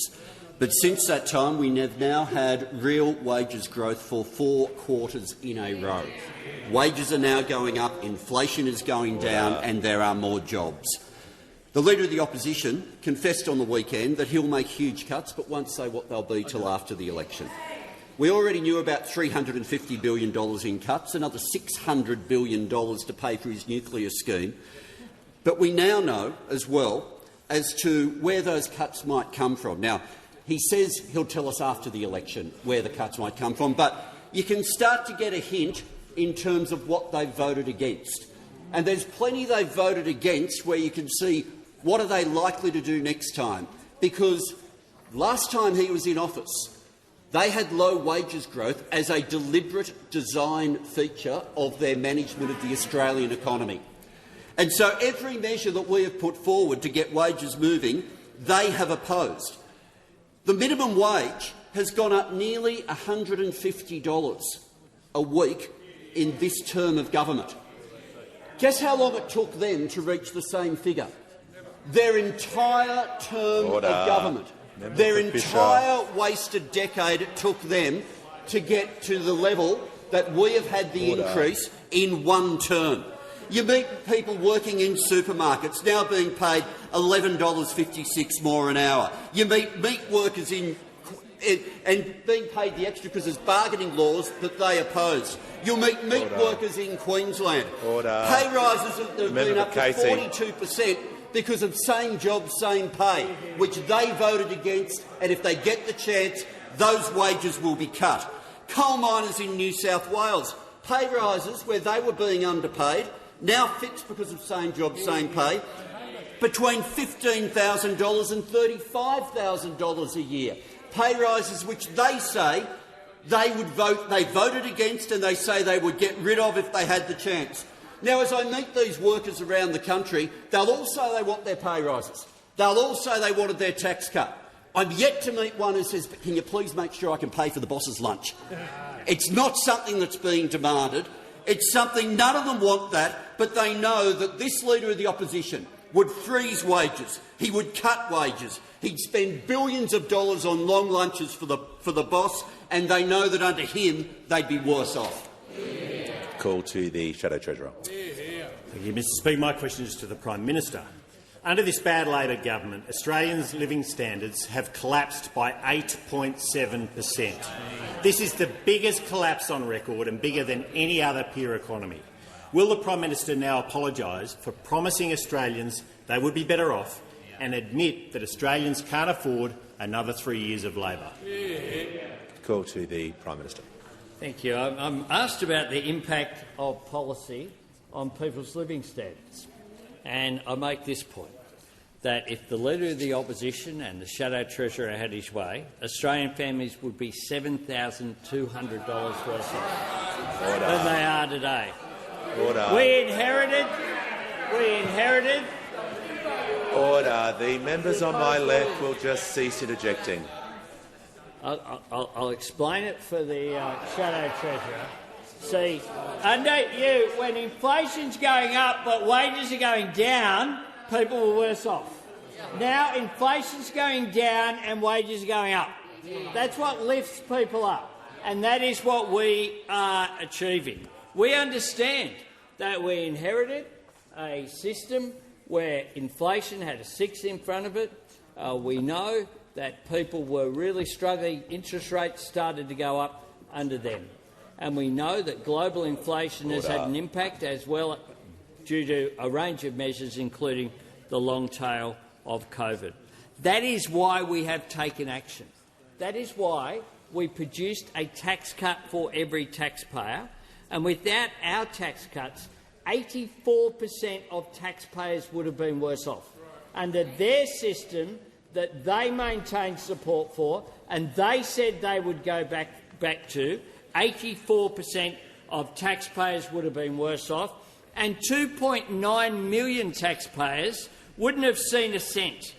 But since that time, we have now had real wages growth for 4 quarters in a row. Wages are now going up, inflation is going down, and there are more jobs. The Leader of the Opposition confessed on the weekend that he'll make huge cuts but won't say what they'll be till after the election. We already knew about $350 billion in cuts, another $600 billion to pay for his nuclear scheme. But we now know as well as to where those cuts might come from. Now, he says he'll tell us after the election where the cuts might come from, but you can start to get a hint in terms of what they've voted against. And there's plenty they've voted against where you can see what are they likely to do next time, because last time he was in office, they had low wages growth as a deliberate design feature of their management of the Australian economy. And so every measure that we have put forward to get wages moving, they have opposed. The minimum wage has gone up nearly $150 a week in this term of government. Guess how long it took them to reach the same figure? Their entire term of government. Their entire wasted decade it took them to get to the level that we have had the increase in one term. You meet people working in supermarkets now being paid $11.56 more an hour. You meet meat workers and being paid the extra because there's bargaining laws that they oppose. You'll meet meat workers in Queensland. Pay rises have been up to 42% because of same job, same pay, which they voted against, and if they get the chance, those wages will be cut. Coal miners in New South Wales, pay rises where they were being underpaid, now fixed because of same job, same pay, between $15,000 and $35,000 a year. Pay rises which they say they voted against and they say they would get rid of if they had the chance. Now, as I meet these workers around the country, they want their pay rises. They wanted their tax cut. I'm yet to meet one who says, "Can you please make sure I can pay for the boss's lunch?" It's not something that's being demanded. It's something none of them want that, but they know that this Leader of the Opposition would freeze wages. He would cut wages. He'd spend billions of dollars on long lunches for the boss, and they know that under him they'd be worse off. Call to the Shadow Treasurer. Thank you, Mr Speaker. My question is to the Prime Minister. Under this bad Labor government, Australians' living standards have collapsed by 8.7%. This is the biggest collapse on record and bigger than any other peer economy. Will the Prime Minister now apologise for promising Australians they would be better off and admit that Australians can't afford another 3 years of Labor? Call to the Prime Minister. Thank you. I'm asked about the impact of policy on people's living standards. And I make this point, that if the Leader of the Opposition and the Shadow Treasurer had his way, Australian families would be $7,200 worse off than they are today. We inherited. Order. The members on my left will just cease interjecting. I'll explain it for the Shadow Treasurer. See, under you, when inflation's going up but wages are going down, people are worse off. Now inflation's going down and wages are going up. That's what lifts people up, and that is what we are achieving. We understand that we inherited a system where inflation had a 6 in front of it. We know that people were really struggling. Interest rates started to go up under them. And we know that global inflation has had an impact as well due to a range of measures, including the long tail of COVID. That is why we have taken action. That is why we produced a tax cut for every taxpayer. And without our tax cuts, 84% of taxpayers would have been worse off. Under their system that they maintained support for and they said they would go back to, 84% of taxpayers would have been worse off, and 2.9 million taxpayers wouldn't have seen a cent.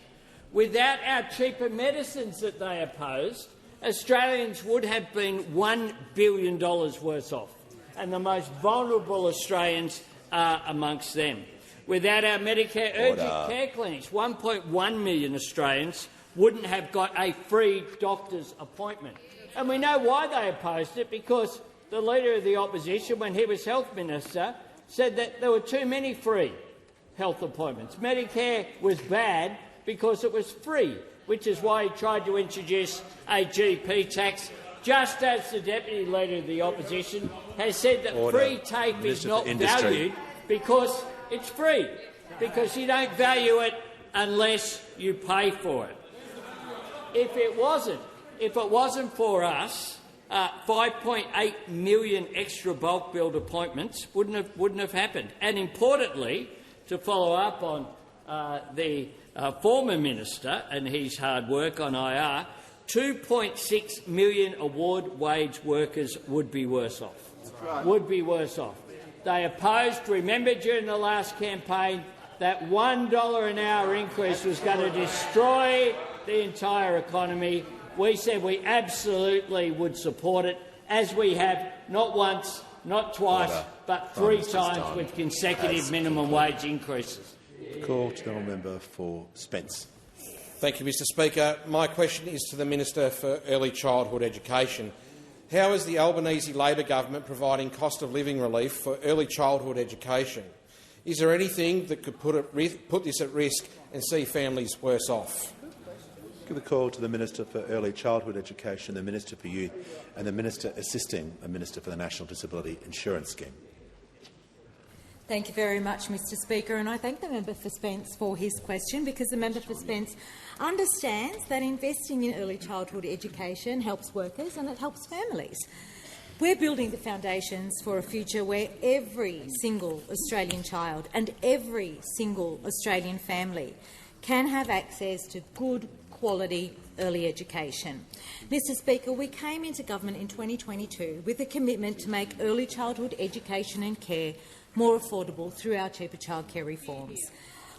Without our cheaper medicines that they opposed, Australians would have been $1 billion worse off, and the most vulnerable Australians are amongst them. Without our Medicare urgent care clinics, 1.1 million Australians wouldn't have got a free doctor's appointment. And we know why they opposed it, because the Leader of the Opposition, when he was Health Minister, said that there were too many free health appointments. Medicare was bad because it was free, which is why he tried to introduce a GP tax, just as the Deputy Leader of the Opposition has said that free TAFE is not valued because it's free, because you don't value it unless you pay for it. If it wasn't for us, 5.8 million extra bulk billed appointments wouldn't have happened. And importantly, to follow up on the former minister and his hard work on IR, 2.6 million award wage workers would be worse off. Would be worse off. They opposed. Remember, during the last campaign, that $1 an hour increase was going to destroy the entire economy. We said we absolutely would support it, as we have not once, not twice, but 3 times with consecutive minimum wage increases. Call to the member for Spence. Thank you, Mr Speaker. My question is to the Minister for Early Childhood Education. How is the Albanese Labor government providing cost of living relief for early childhood education? Is there anything that could put this at risk and see families worse off? Give a call to the Minister for Early Childhood Education, the Minister for Youth and the Minister assisting the Minister for the National Disability Insurance Scheme. Thank you very much, Mr Speaker, and I thank the member for Spence for his question, because the member for Spence understands that investing in early childhood education helps workers and it helps families. We're building the foundations for a future where every single Australian child and every single Australian family can have access to good quality early education. Mr Speaker, we came into government in 2022 with a commitment to make early childhood education and care more affordable through our cheaper childcare reforms.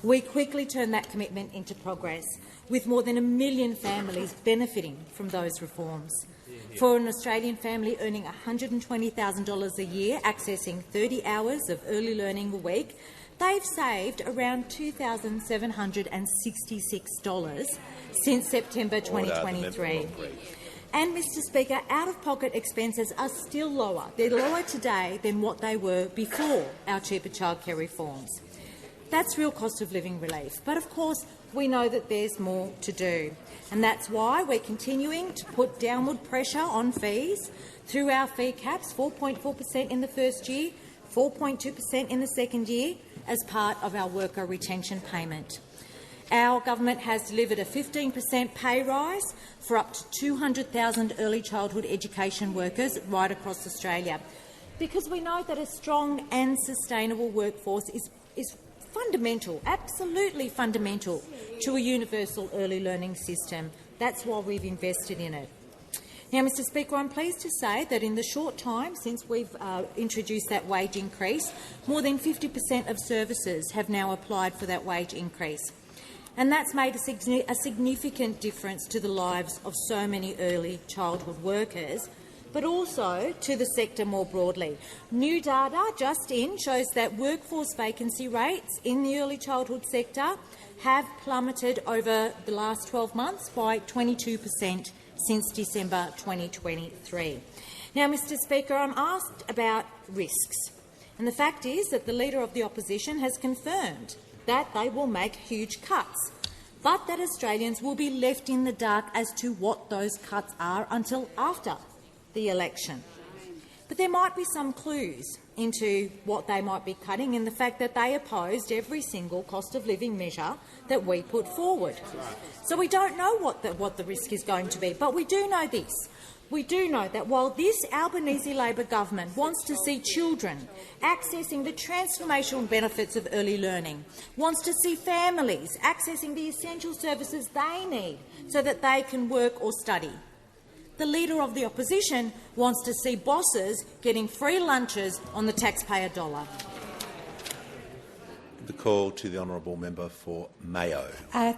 We quickly turned that commitment into progress, with more than 1 million families benefiting from those reforms. For an Australian family earning $120,000 a year, accessing 30 hours of early learning a week, they've saved around $2,766 since September 2023. And, Mr Speaker, out-of-pocket expenses are still lower. They're lower today than what they were before our cheaper childcare reforms. That's real cost of living relief. But, of course, we know that there's more to do. And that's why we're continuing to put downward pressure on fees through our fee caps, 4.4% in the first year, 4.2% in the second year, as part of our worker retention payment. Our government has delivered a 15% pay rise for up to 200,000 early childhood education workers right across Australia, because we know that a strong and sustainable workforce is fundamental, absolutely fundamental, to a universal early learning system. That's why we've invested in it. Now, Mr Speaker, I'm pleased to say that in the short time since we've introduced that wage increase, more than 50% of services have now applied for that wage increase. And that's made a significant difference to the lives of so many early childhood workers, but also to the sector more broadly. New data just in shows that workforce vacancy rates in the early childhood sector have plummeted over the last 12 months by 22% since December 2023. Now, Mr Speaker, I'm asked about risks, and the fact is that the Leader of the Opposition has confirmed that they will make huge cuts, but that Australians will be left in the dark as to what those cuts are until after the election. But there might be some clues into what they might be cutting in the fact that they opposed every single cost of living measure that we put forward. So we don't know what the risk is going to be, but we do know this. We do know that while this Albanese Labor government wants to see children accessing the transformational benefits of early learning, wants to see families accessing the essential services they need so that they can work or study, the Leader of the Opposition wants to see bosses getting free lunches on the taxpayer dollar. The call to the honourable member for Mayo.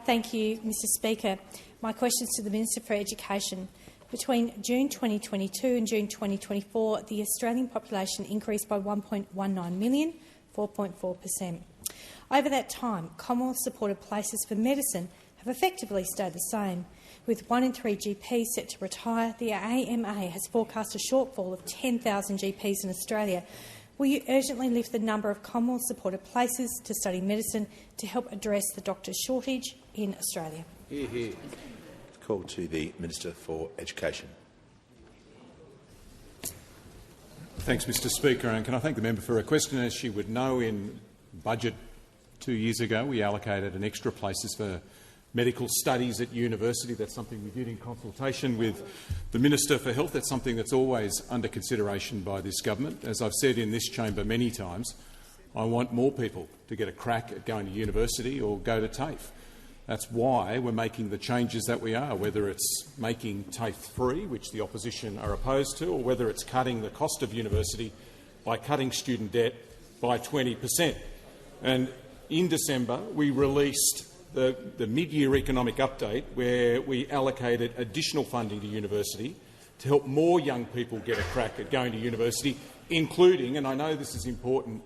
Thank you, Mr Speaker. My question is to the Minister for Education. Between June 2022 and June 2024, the Australian population increased by 1.19 million, 4.4%. Over that time, Commonwealth-supported places for medicine have effectively stayed the same. With 1 in 3 GPs set to retire, the AMA has forecast a shortfall of 10,000 GPs in Australia. Will you urgently lift the number of Commonwealth-supported places to study medicine to help address the doctor shortage in Australia? Hear, hear. Call to the Minister for Education. Thanks, Mr Speaker, and can I thank the member for her question. As she would know, in budget 2 years ago we allocated an extra places for medical studies at university. That's something we did in consultation with the Minister for Health. That's something that's always under consideration by this government. As I've said in this chamber many times, I want more people to get a crack at going to university or go to TAFE. That's why we're making the changes that we are, whether it's making TAFE free, which the opposition are opposed to, or whether it's cutting the cost of university by cutting student debt by 20%. And in December we released the mid-year economic update, where we allocated additional funding to university to help more young people get a crack at going to university, including, and I know this is important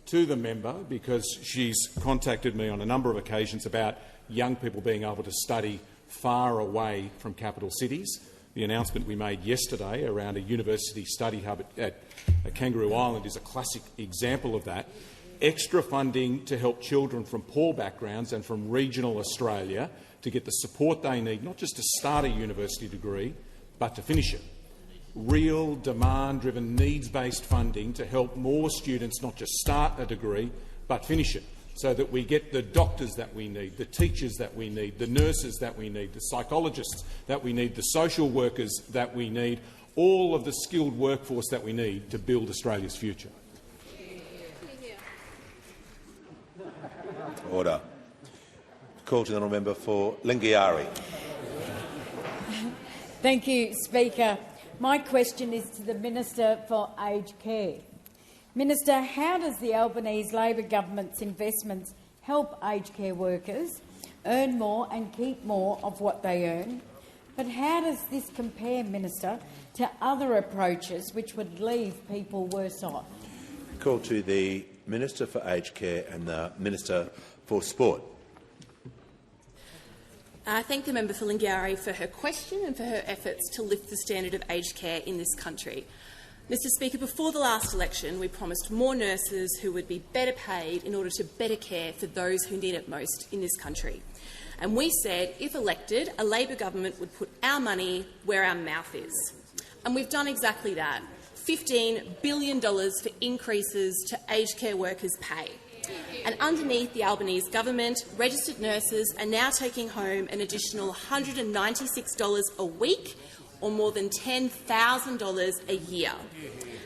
to the member because she's contacted me on a number of occasions about young people being able to study far away from capital cities. The announcement we made yesterday around a university study hub at Kangaroo Island is a classic example of that. Extra funding to help children from poor backgrounds and from regional Australia to get the support they need, not just to start a university degree, but to finish it. Real demand-driven, needs-based funding to help more students not just start a degree, but finish it, so that we get the doctors that we need, the teachers that we need, the nurses that we need, the psychologists that we need, the social workers that we need, all of the skilled workforce that we need to build Australia's future. Order. Call to the honourable member for Lingiari. Thank you, Speaker. My question is to the Minister for Aged Care. Minister, how does the Albanese Labor government's investments help aged care workers earn more and keep more of what they earn? But how does this compare, Minister, to other approaches which would leave people worse off? Call to the Minister for Aged Care and the Minister for Sport. I thank the member for Lingiari for her question and for her efforts to lift the standard of aged care in this country. Mr Speaker, before the last election, we promised more nurses who would be better paid in order to better care for those who need it most in this country. And we said, if elected, a Labor government would put our money where our mouth is. And we've done exactly that. $15 billion for increases to aged care workers' pay. And underneath the Albanese government, registered nurses are now taking home an additional $196 a week, or more than $10,000 a year.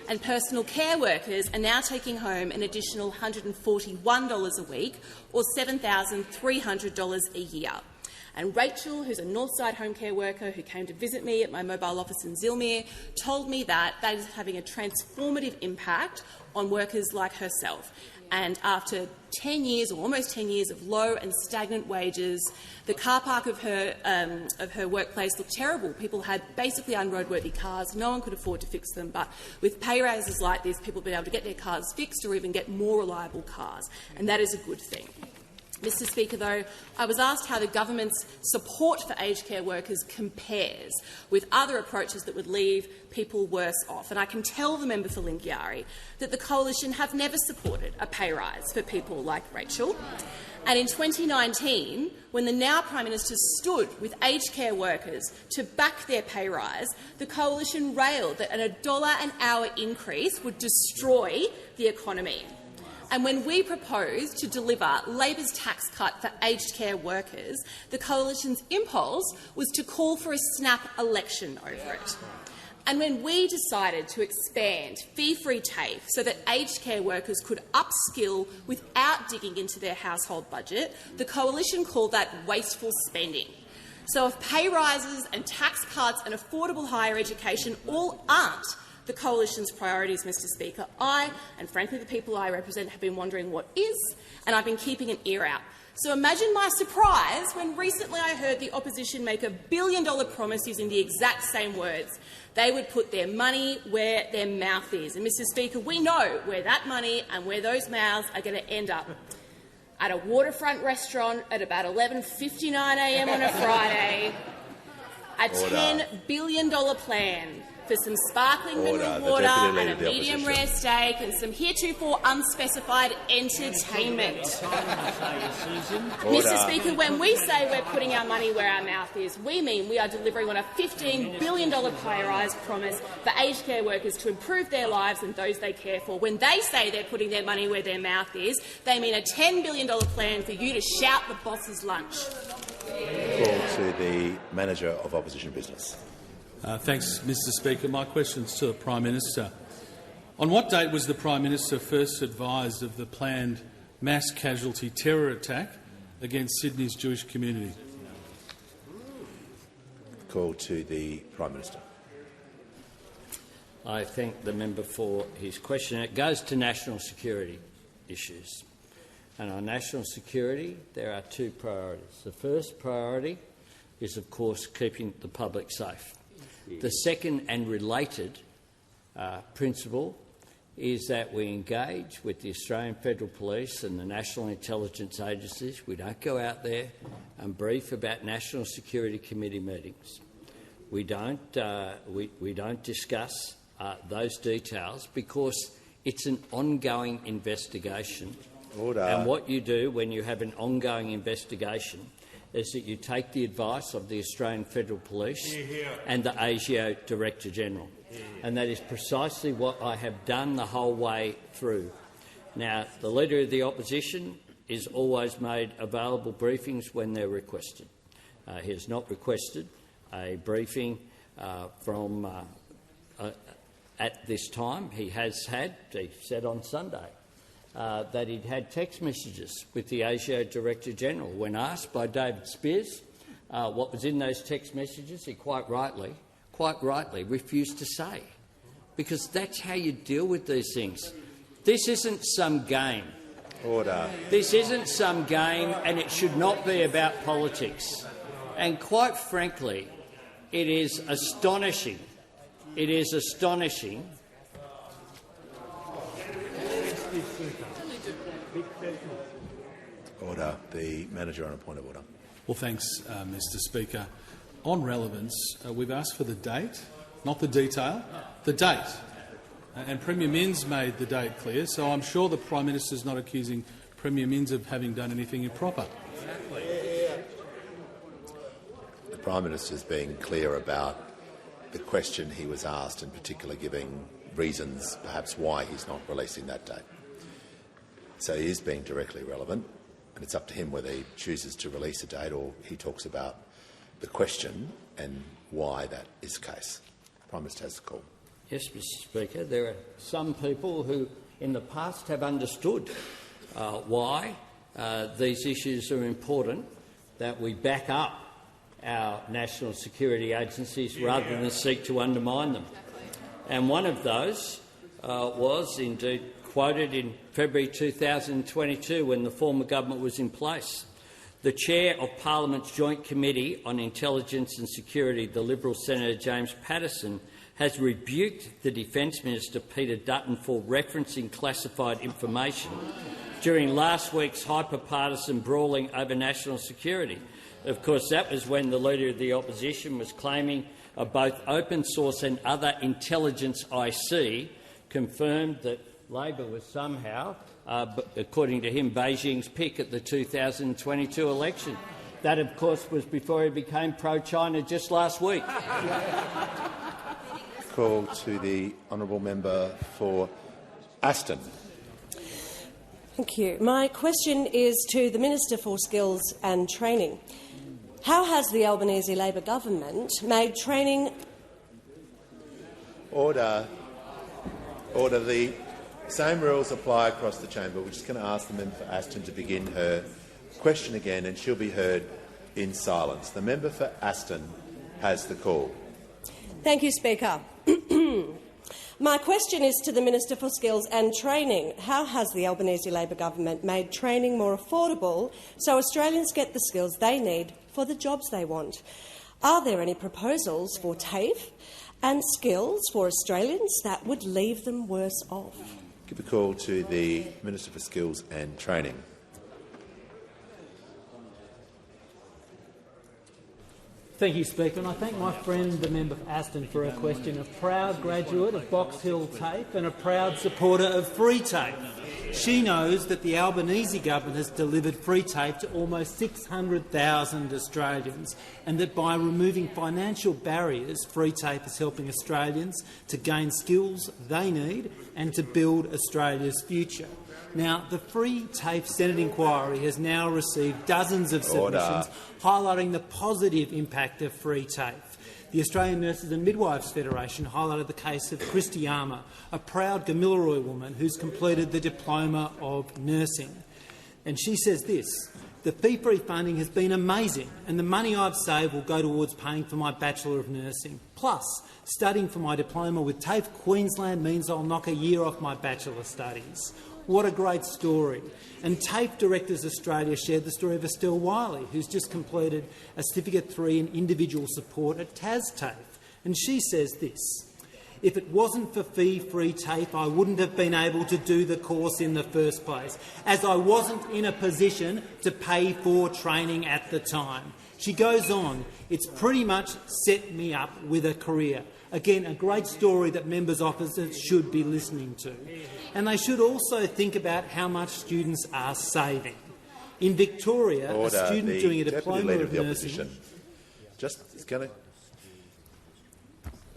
And personal care workers are now taking home an additional $141 a week, or $7,300 a year. And Rachel, who's a Northside home care worker who came to visit me at my mobile office in Zilmere, told me that that is having a transformative impact on workers like herself. And after 10 years, or almost 10 years, of low and stagnant wages, the car park of her workplace looked terrible. People had basically unroadworthy cars. No one could afford to fix them. But with pay raises like this, people have been able to get their cars fixed or even get more reliable cars. And that is a good thing. Mr Speaker, though, I was asked how the government's support for aged care workers compares with other approaches that would leave people worse off. And I can tell the member for Lingiari that the Coalition have never supported a pay rise for people like Rachel. And in 2019, when the now Prime Minister stood with aged care workers to back their pay rise, the Coalition railed that a $1 an hour increase would destroy the economy. And when we proposed to deliver Labor's tax cut for aged care workers, the Coalition's impulse was to call for a snap election over it. And when we decided to expand fee-free TAFE so that aged care workers could upskill without digging into their household budget, the Coalition called that wasteful spending. So if pay rises and tax cuts and affordable higher education all aren't the Coalition's priorities, Mr Speaker, I, and frankly the people I represent, have been wondering what is, and I've been keeping an ear out. So imagine my surprise when recently I heard the opposition make a billion-dollar promise using the exact same words. They would put their money where their mouth is. And, Mr Speaker, we know where that money and where those mouths are going to end up. At a waterfront restaurant at about 11:59 a.m. on a Friday, a $10 billion plan for some sparkling mineral water and a medium rare steak and some heretofore unspecified entertainment. Mr Speaker, when we say we're putting our money where our mouth is, we mean we are delivering on a $15 billion pay rise promise for aged care workers to improve their lives and those they care for. When they say they're putting their money where their mouth is, they mean a $10 billion plan for you to shout the boss's lunch. Call to the Manager of Opposition Business. Thanks, Mr Speaker. My question is to the Prime Minister. On what date was the Prime Minister first advised of the planned mass casualty terror attack against Sydney's Jewish community? Call to the Prime Minister. I thank the member for his question. It goes to national security issues. And on national security, there are two priorities. The first priority is, of course, keeping the public safe. The second and related principle is that we engage with the Australian Federal Police and the National Intelligence Agencies. We don't go out there and brief about National Security Committee meetings. We don't discuss those details because it's an ongoing investigation. Order. And what you do when you have an ongoing investigation is that you take the advice of the Australian Federal Police and the ASIO Director-General. And that is precisely what I have done the whole way through. Now, the Leader of the Opposition is always made available briefings when they're requested. He has not requested a briefing at this time. He has had, he said on Sunday, that he'd had text messages with the ASIO Director-General. When asked by David Spears what was in those text messages, he quite rightly refused to say, because that's how you deal with these things. This isn't some game. Order. This isn't some game, and it should not be about politics. And quite frankly, it is astonishing. It is astonishing. Order. The manager on a point of order. Well, thanks, Mr Speaker. On relevance, we've asked for the date, not the detail, the date. And Premier Minns made the date clear, so I'm sure the Prime Minister is not accusing Premier Minns of having done anything improper. The Prime Minister is being clear about the question he was asked, in particular giving reasons perhaps why he's not releasing that date. So he is being directly relevant, and it's up to him whether he chooses to release a date or he talks about the question and why that is the case. The Prime Minister has the call. Yes, Mr Speaker, there are some people who in the past have understood why these issues are important, that we back up our national security agencies rather than seek to undermine them. And one of those was indeed quoted in February 2022 when the former government was in place. The Chair of Parliament's Joint Committee on Intelligence and Security, the Liberal Senator James Paterson, has rebuked the Defence Minister Peter Dutton for referencing classified information during last week's hyper-partisan brawling over national security. Of course, that was when the Leader of the Opposition was claiming both open source and other intelligence IC confirmed that Labor was somehow, according to him, Beijing's pick at the 2022 election. That, of course, was before he became pro-China just last week. Call to the honourable member for Aston. Thank you. My question is to the Minister for Skills and Training. How has the Albanese Labor government made training— Order. Order. The same rules apply across the chamber. We're just going to ask the member for Aston to begin her question again, and she'll be heard in silence. The member for Aston has the call. Thank you, Speaker. My question is to the Minister for Skills and Training. How has the Albanese Labor government made training more affordable so Australians get the skills they need for the jobs they want? Are there any proposals for TAFE and skills for Australians that would leave them worse off? Give a call to the Minister for Skills and Training. Thank you, Speaker, and I thank my friend, the member for Aston, for her question. A proud graduate of Box Hill TAFE and a proud supporter of free TAFE. She knows that the Albanese government has delivered free TAFE to almost 600,000 Australians, and that by removing financial barriers, free TAFE is helping Australians to gain skills they need and to build Australia's future. Now, the free TAFE Senate inquiry has now received dozens of submissions highlighting the positive impact of free TAFE. The Australian Nurses and Midwives Federation highlighted the case of Christy Armour, a proud Gamilaroi woman who's completed the Diploma of Nursing. And she says this: the fee-free funding has been amazing, and the money I've saved will go towards paying for my Bachelor of Nursing. Plus, studying for my diploma with TAFE Queensland means I'll knock a year off my bachelor studies. What a great story. And TAFE Directors Australia shared the story of Estelle Wiley, who's just completed a Certificate 3 in Individual Support at TAFE. And she says this: if it wasn't for fee-free TAFE, I wouldn't have been able to do the course in the first place, as I wasn't in a position to pay for training at the time. She goes on, it's pretty much set me up with a career. Again, a great story that members' officers should be listening to. And they should also think about how much students are saving. In Victoria, a student doing a diploma of nursing— Just going to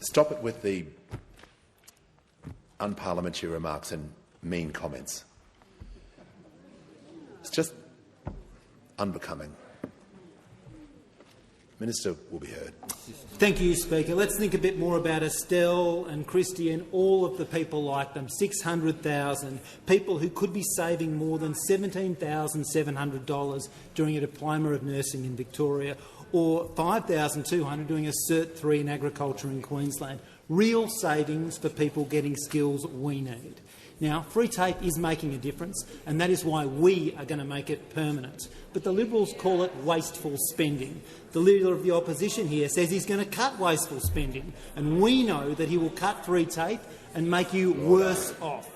stop it with the unparliamentary remarks and mean comments. It's just unbecoming. Minister will be heard. Thank you, Speaker. Let's think a bit more about Estelle and Christy and all of the people like them, 600,000 people who could be saving more than $17,700 doing a Diploma of Nursing in Victoria, or $5,200 doing a Cert 3 in Agriculture in Queensland. Real savings for people getting skills we need. Now, free tape is making a difference, and that is why we are going to make it permanent. But the Liberals call it wasteful spending. The Leader of the Opposition here says he's going to cut wasteful spending, and we know that he will cut free tape and make you worse off.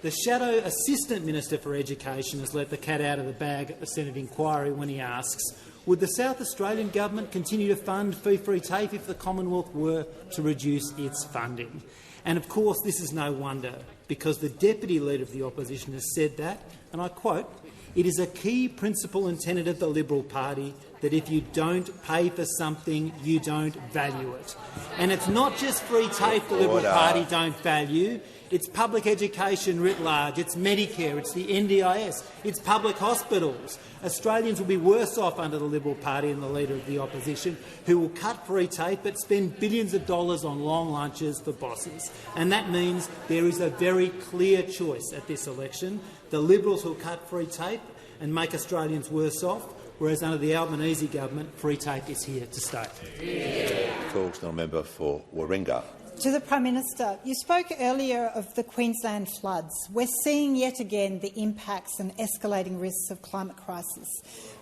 The Shadow Assistant Minister for Education has let the cat out of the bag at the Senate inquiry when he asks, would the South Australian government continue to fund free tape if the Commonwealth were to reduce its funding? And of course this is no wonder, because the Deputy Leader of the Opposition has said that, and I quote, "It is a key principle and tenet of the Liberal Party that if you don't pay for something, you don't value it." And it's not just free tape the Liberal Party don't value. It's public education writ large, it's Medicare, it's the NDIS, it's public hospitals. Australians will be worse off under the Liberal Party and the Leader of the Opposition, who will cut free tape but spend billions of dollars on long lunches for bosses. And that means there is a very clear choice at this election. The Liberals will cut free tape and make Australians worse off, whereas under the Albanese government, free tape is here to stay. Calls no member for Warringah. To the Prime Minister, you spoke earlier of the Queensland floods. We're seeing yet again the impacts and escalating risks of climate crisis.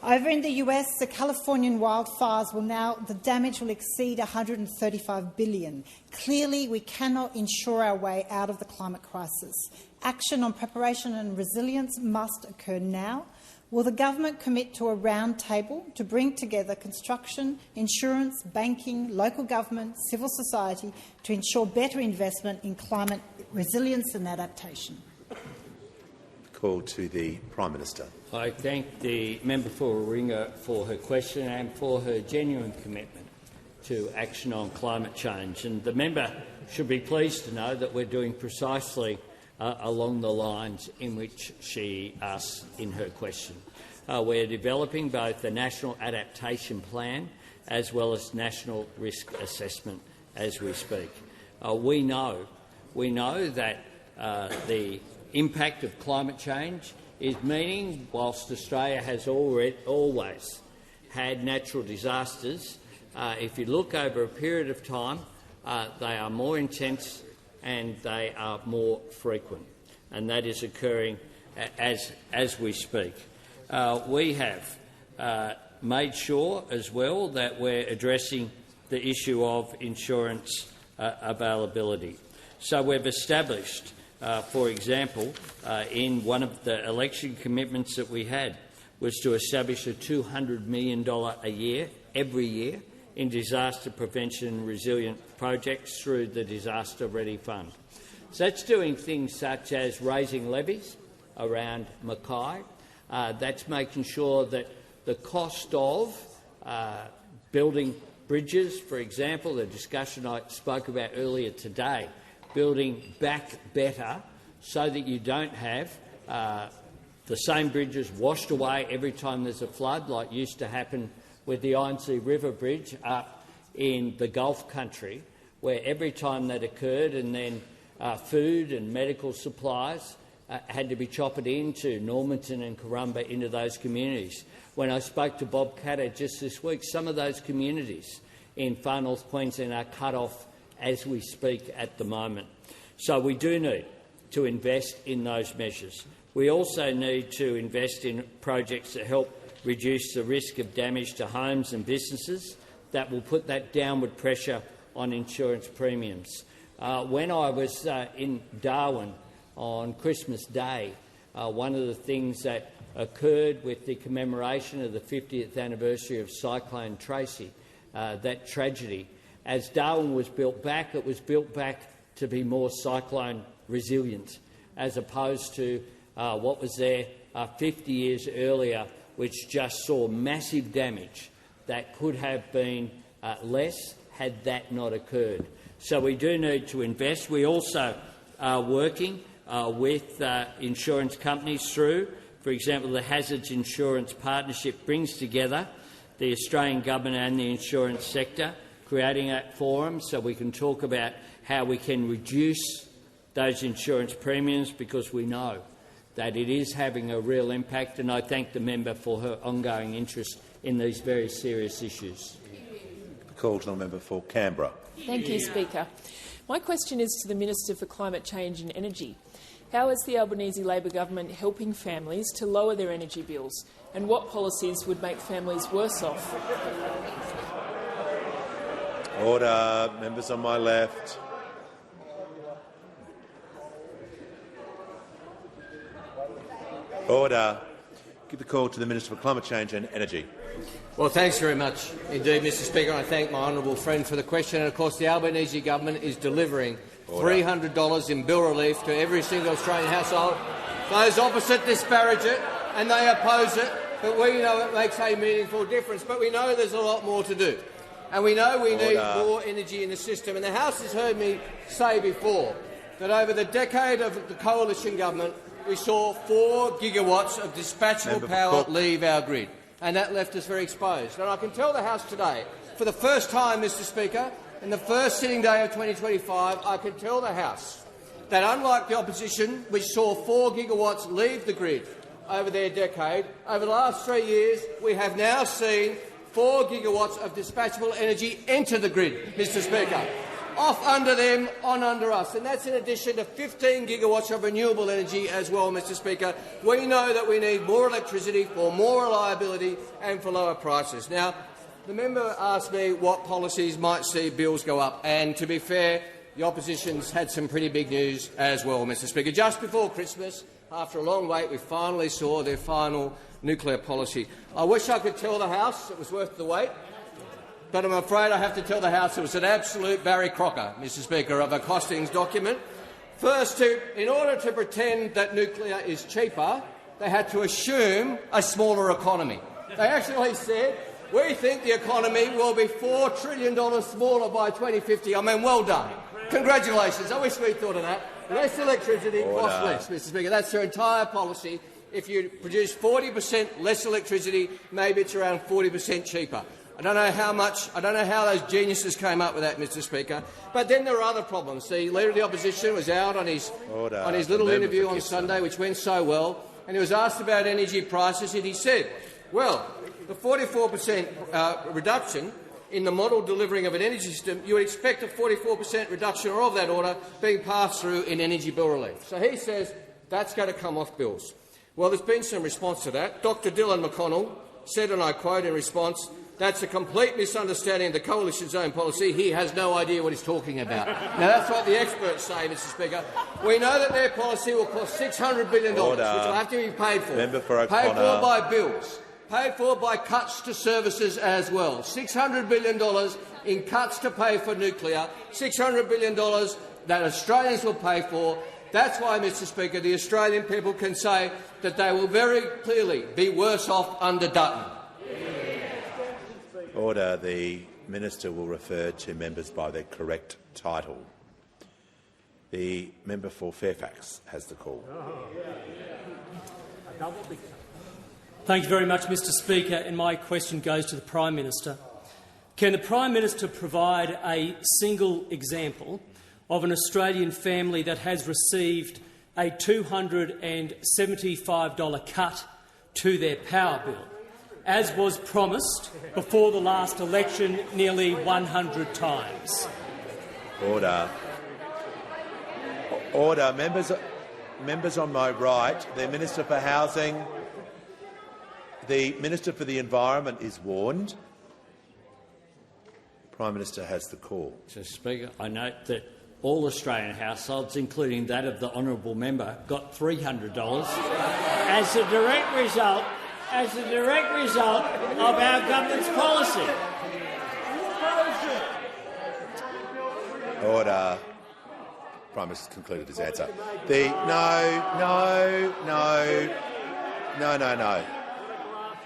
Over in the US, the Californian wildfires the damage will exceed $135 billion. Clearly, we cannot ensure our way out of the climate crisis. Action on preparation and resilience must occur now. Will the government commit to a round table to bring together construction, insurance, banking, local government, civil society to ensure better investment in climate resilience and adaptation? Call to the Prime Minister. I thank the member for Warringah for her question and for her genuine commitment to action on climate change. And the member should be pleased to know that we're doing precisely along the lines in which she asked in her question. We're developing both the National Adaptation Plan as well as National Risk Assessment as we speak. We know that the impact of climate change is meaning, whilst Australia has always had natural disasters, if you look over a period of time, they are more intense and they are more frequent, and that is occurring as we speak. We have made sure as well that we're addressing the issue of insurance availability. So we've established, for example, in one of the election commitments that we had was to establish a $200 million a year, every year, in disaster prevention and resilient projects through the Disaster Ready Fund. So that's doing things such as raising levies around Mackay. That's making sure that the cost of building bridges, for example, the discussion I spoke about earlier today, building back better so that you don't have the same bridges washed away every time there's a flood, like used to happen with the Iron-Sea River Bridge up in the Gulf country, where every time that occurred and then food and medical supplies had to be chopped into Normanton and Corumba into those communities. When I spoke to Bob Catter just this week, some of those communities in far north Queensland are cut off as we speak at the moment. So we do need to invest in those measures. We also need to invest in projects that help reduce the risk of damage to homes and businesses. That will put that downward pressure on insurance premiums. When I was in Darwin on Christmas Day, one of the things that occurred with the commemoration of the 50th anniversary of Cyclone Tracy, that tragedy, as Darwin was built back, it was built back to be more cyclone resilient, as opposed to what was there 50 years earlier, which just saw massive damage that could have been less had that not occurred. So we do need to invest. We also are working with insurance companies through, for example, the Hazards Insurance Partnership brings together the Australian government and the insurance sector, creating a forum so we can talk about how we can reduce those insurance premiums, because we know that it is having a real impact, and I thank the member for her ongoing interest in these very serious issues. Call to the member for Canberra. Thank you, Speaker. My question is to the Minister for Climate Change and Energy. How is the Albanese Labor government helping families to lower their energy bills, and what policies would make families worse off? Order. Members on my left. Order. Give the call to the Minister for Climate Change and Energy. Well, thanks very much indeed, Mr Speaker. I thank my honourable friend for the question. And of course, the Albanese government is delivering $300 in bill relief to every single Australian household. Those opposite disparage it and they oppose it, but we know it makes a meaningful difference. But we know there's a lot more to do. And we know we need more energy in the system. And the House has heard me say before that over the decade of the coalition government, we saw 4 gigawatts of dispatchable power leave our grid, and that left us very exposed. And I can tell the House today, for the first time, Mr Speaker, in the first sitting day of 2025, I can tell the House that unlike the opposition, which saw 4 gigawatts leave the grid over their decade, over the last 3 years we have now seen 4 gigawatts of dispatchable energy enter the grid, Mr Speaker. Off under them, on under us. And that's in addition to 15 gigawatts of renewable energy as well, Mr Speaker. We know that we need more electricity for more reliability and for lower prices. Now, the member asked me what policies might see bills go up, and to be fair, the opposition's had some pretty big news as well, Mr Speaker. Just before Christmas, after a long wait, we finally saw their final nuclear policy. I wish I could tell the House it was worth the wait, but I'm afraid I have to tell the House it was an absolute Barry Crocker, Mr Speaker, of a costings document. First, in order to pretend that nuclear is cheaper, they had to assume a smaller economy. They actually said, we think the economy will be $4 trillion smaller by 2050. I mean, well done. Congratulations. I wish we'd thought of that. Less electricity costs less, Mr Speaker. That's their entire policy. If you produce 40% less electricity, maybe it's around 40% cheaper. I don't know how those geniuses came up with that, Mr Speaker. But then there are other problems. The Leader of the Opposition was out on his little interview on Sunday, which went so well, and he was asked about energy prices, and he said, well, the 44% reduction in the model delivering of an energy system, you would expect a 44% reduction or of that order being passed through in energy bill relief. So he says that's going to come off bills. Well, there's been some response to that. Dr Dylan McConnell said, and I quote in response, "That's a complete misunderstanding of the Coalition's own policy. He has no idea what he's talking about." Now, that's what the experts say, Mr Speaker. We know that their policy will cost $600 billion, which will have to be paid for. Paid for by bills, paid for by cuts to services as well. $600 billion in cuts to pay for nuclear, $600 billion that Australians will pay for. That's why, Mr Speaker, the Australian people can say that they will very clearly be worse off under Dutton. Order. The Minister will refer to members by their correct title. The member for Fairfax has the call. Thank you very much, Mr Speaker, and my question goes to the Prime Minister. Can the Prime Minister provide a single example of an Australian family that has received a $275 cut to their power bill, as was promised before the last election nearly 100 times? Order. Order. Members on my right, the Minister for Housing. The Minister for the Environment is warned. The Prime Minister has the call. Mr Speaker, I note that all Australian households, including that of the honourable member, got $300 as a direct result of our government's policy. Order. Prime Minister's concluded his answer. No.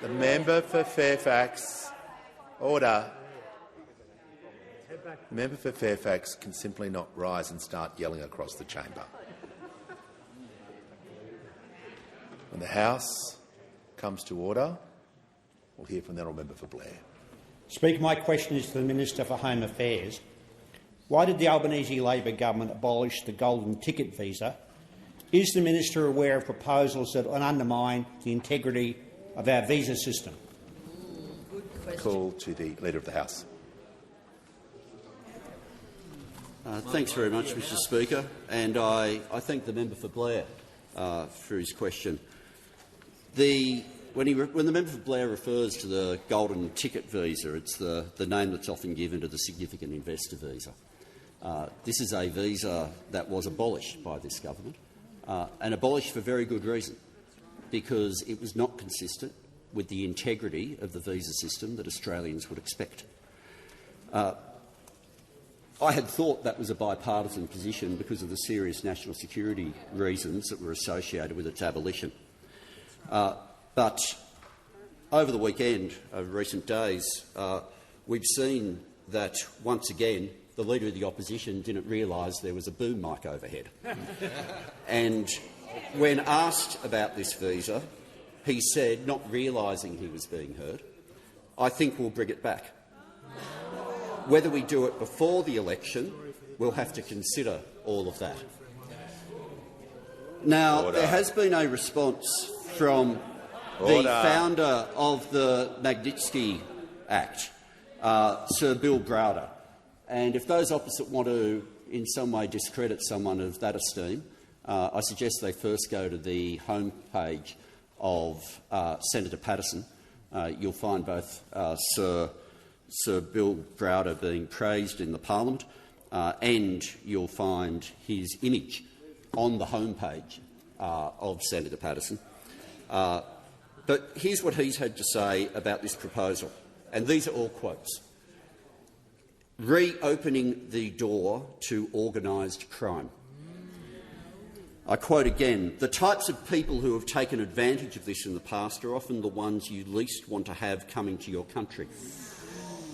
The member for Fairfax. Order. The member for Fairfax can simply not rise and start yelling across the chamber. When the House comes to order, we'll hear from the honourable member for Blair. Speaker, my question is to the Minister for Home Affairs. Why did the Albanese Labor government abolish the golden ticket visa? Is the minister aware of proposals that will undermine the integrity of our visa system? Call to the Leader of the House. Thanks very much, Mr Speaker, and I thank the member for Blair for his question. When the member for Blair refers to the golden ticket visa, it's the name that's often given to the significant investor visa. This is a visa that was abolished by this government, and abolished for very good reason, because it was not consistent with the integrity of the visa system that Australians would expect. I had thought that was a bipartisan position because of the serious national security reasons that were associated with its abolition. But over the weekend, over recent days, we've seen that, once again, the Leader of the Opposition didn't realise there was a boom mic overhead. And when asked about this visa, he said, not realising he was being heard, "I think we'll bring it back." Whether we do it before the election, we'll have to consider all of that. Now, there has been a response from the founder of the Magnitsky Act, Sir Bill Browder. And if those opposite want to in some way discredit someone of that esteem, I suggest they first go to the homepage of Senator Patterson. You'll find both Sir Bill Browder being praised in the Parliament, and you'll find his image on the homepage of Senator Patterson. But here's what he's had to say about this proposal, and these are all quotes. "Reopening the door to organised crime." I quote again, "The types of people who have taken advantage of this in the past are often the ones you least want to have coming to your country."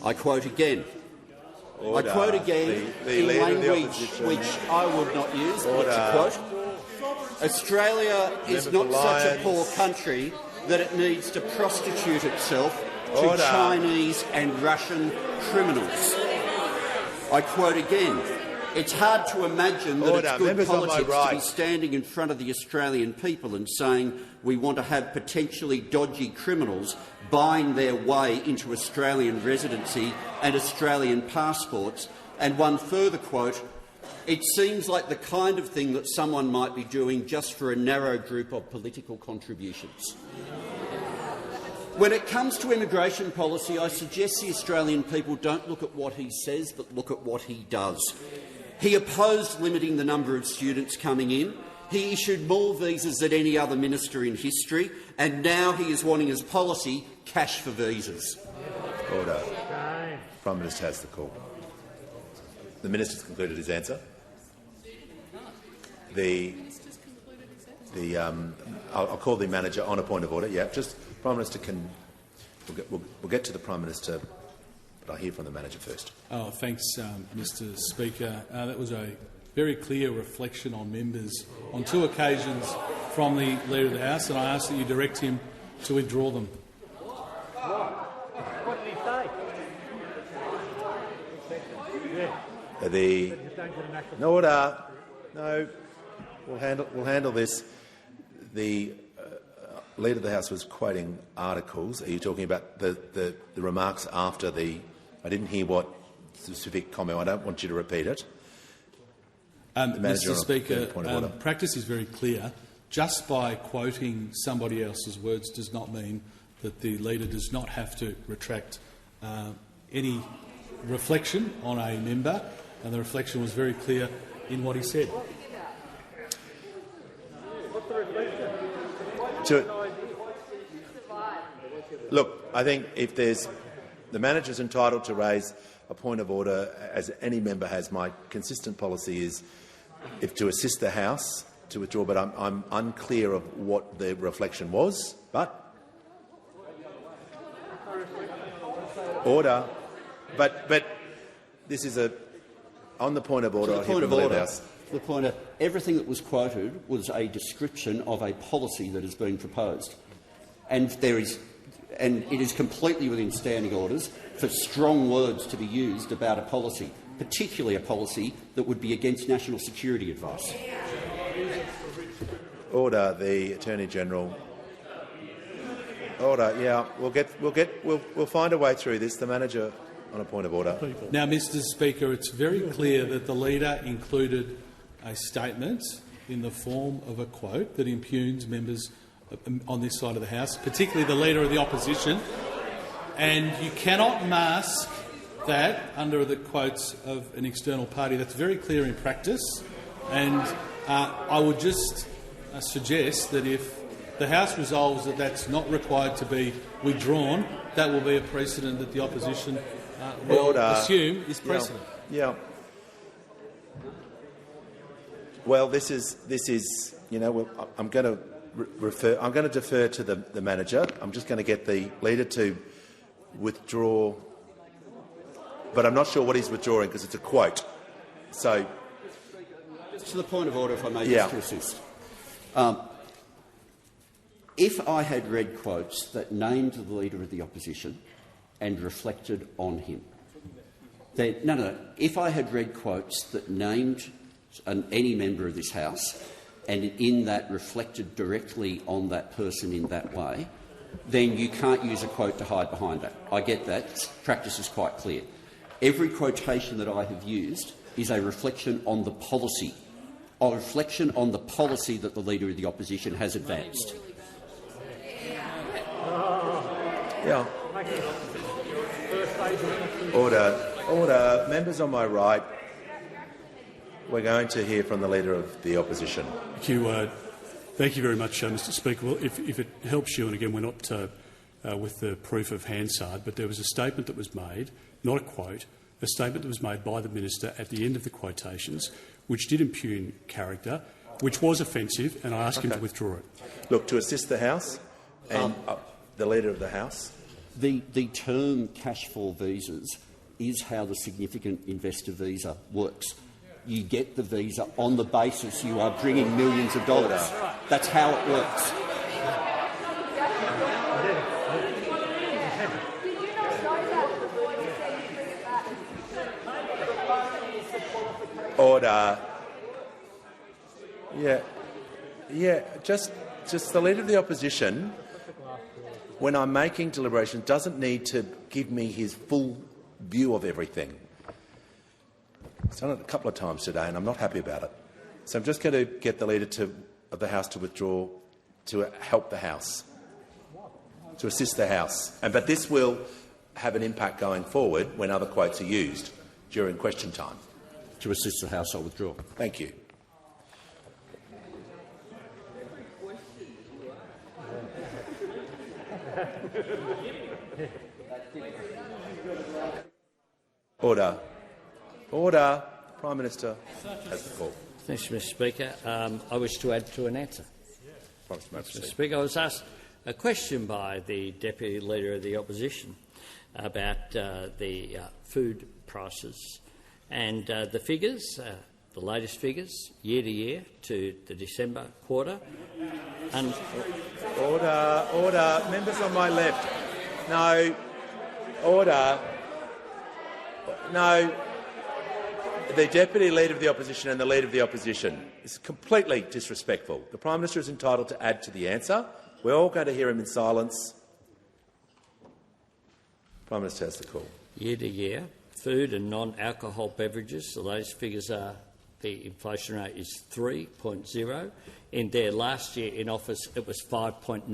I quote again. Order. I quote again in language which I would not use, but to quote, "Australia is not such a poor country that it needs to prostitute itself to Chinese and Russian criminals." I quote again. "It's hard to imagine that it's good politics to be standing in front of the Australian people and saying we want to have potentially dodgy criminals buying their way into Australian residency and Australian passports." And one further quote, "It seems like the kind of thing that someone might be doing just for a narrow group of political contributions." When it comes to immigration policy, I suggest the Australian people don't look at what he says, but look at what he does. He opposed limiting the number of students coming in. He issued more visas than any other minister in history, and now he is wanting as policy cash for visas. Order. Prime Minister has the call. The minister's concluded his answer. I'll call the manager on a point of order. Yeah, just Prime Minister can. We'll get to the Prime Minister, but I'll hear from the manager first. Oh, thanks, Mr. Speaker. That was a very clear reflection on members on two occasions from the Leader of the House, and I ask that you direct him to withdraw them. What did he say? No order. No, we'll handle this. The Leader of the House was quoting articles. Are you talking about the remarks after the? I didn't hear what specific comment. I don't want you to repeat it. Mr. Speaker, practice is very clear. Just by quoting somebody else's words does not mean that the Leader does not have to retract any reflection on a member, and the reflection was very clear in what he said. What's the reflection? Look, I think if the manager is entitled to raise a point of order, as any member has. My consistent policy is if to assist the House to withdraw, but I'm unclear of what the reflection was. But order. But this is on the point of order. To the point of order. The point of everything that was quoted was a description of a policy that has been proposed, and it is completely within standing orders for strong words to be used about a policy, particularly a policy that would be against national security advice. Order. The Attorney General. Order. Yeah, we'll find a way through this. The manager On a point of order. Now, Mr Speaker, it's very clear that the leader included a statement in the form of a quote that impugns members on this side of the House, particularly the Leader of the Opposition, and you cannot mask that under the quotes of an external party. That's very clear in practice, and I would just suggest that if the House resolves that that's not required to be withdrawn, that will be a precedent that the opposition will assume is precedent. Yeah. Well, this is. You know, I'm going to refer. I'm going to defer to the manager. I'm just going to get the leader to withdraw, but I'm not sure what he's withdrawing because it's a quote. So, to the point of order, if I may, just to assist. If I had read quotes that named the Leader of the Opposition and reflected on him, then no. If I had read quotes that named any member of this House and in that reflected directly on that person in that way, then you can't use a quote to hide behind that. I get that. Practice is quite clear. Every quotation that I have used is a reflection on the policy, a reflection on the policy that the Leader of the Opposition has advanced. Yeah. Order. Order. Members on my right, we're going to hear from the Leader of the Opposition. Thank you very much, Mr Speaker. Well, if it helps you, and again we're not with the proof of Hansard, but there was a statement that was made, not a quote, a statement that was made by the minister at the end of the quotations, which did impugn character, which was offensive, and I ask him to withdraw it. Look, to assist the House and the Leader of the House. The term cash-for visas is how the significant investor visa works. You get the visa on the basis you are bringing millions of dollars. That's how it works. Order. Just the Leader of the Opposition, when I'm making deliberations, doesn't need to give me his full view of everything. He's done it a couple of times today, and I'm not happy about it. So I'm just going to get the Leader of the House to withdraw to help the House, to assist the House. But this will have an impact going forward when other quotes are used during question time. To assist the House, I'll withdraw. Thank you. Order. Order. Prime Minister has the call. Thanks, Mr Speaker. I wish to add to an answer. Mr Speaker, I was asked a question by the Deputy Leader of the Opposition about the food prices and the figures, the latest figures, year to year to the December quarter. And Order. Members on my left. No. Order. No. The Deputy Leader of the Opposition and the Leader of the Opposition is completely disrespectful. The Prime Minister is entitled to add to the answer. We're all going to hear him in silence. Prime Minister has the call. Year to year, food and non-alcohol beverages, the latest figures are the inflation rate is 3.0. In their last year in office, it was 5.9.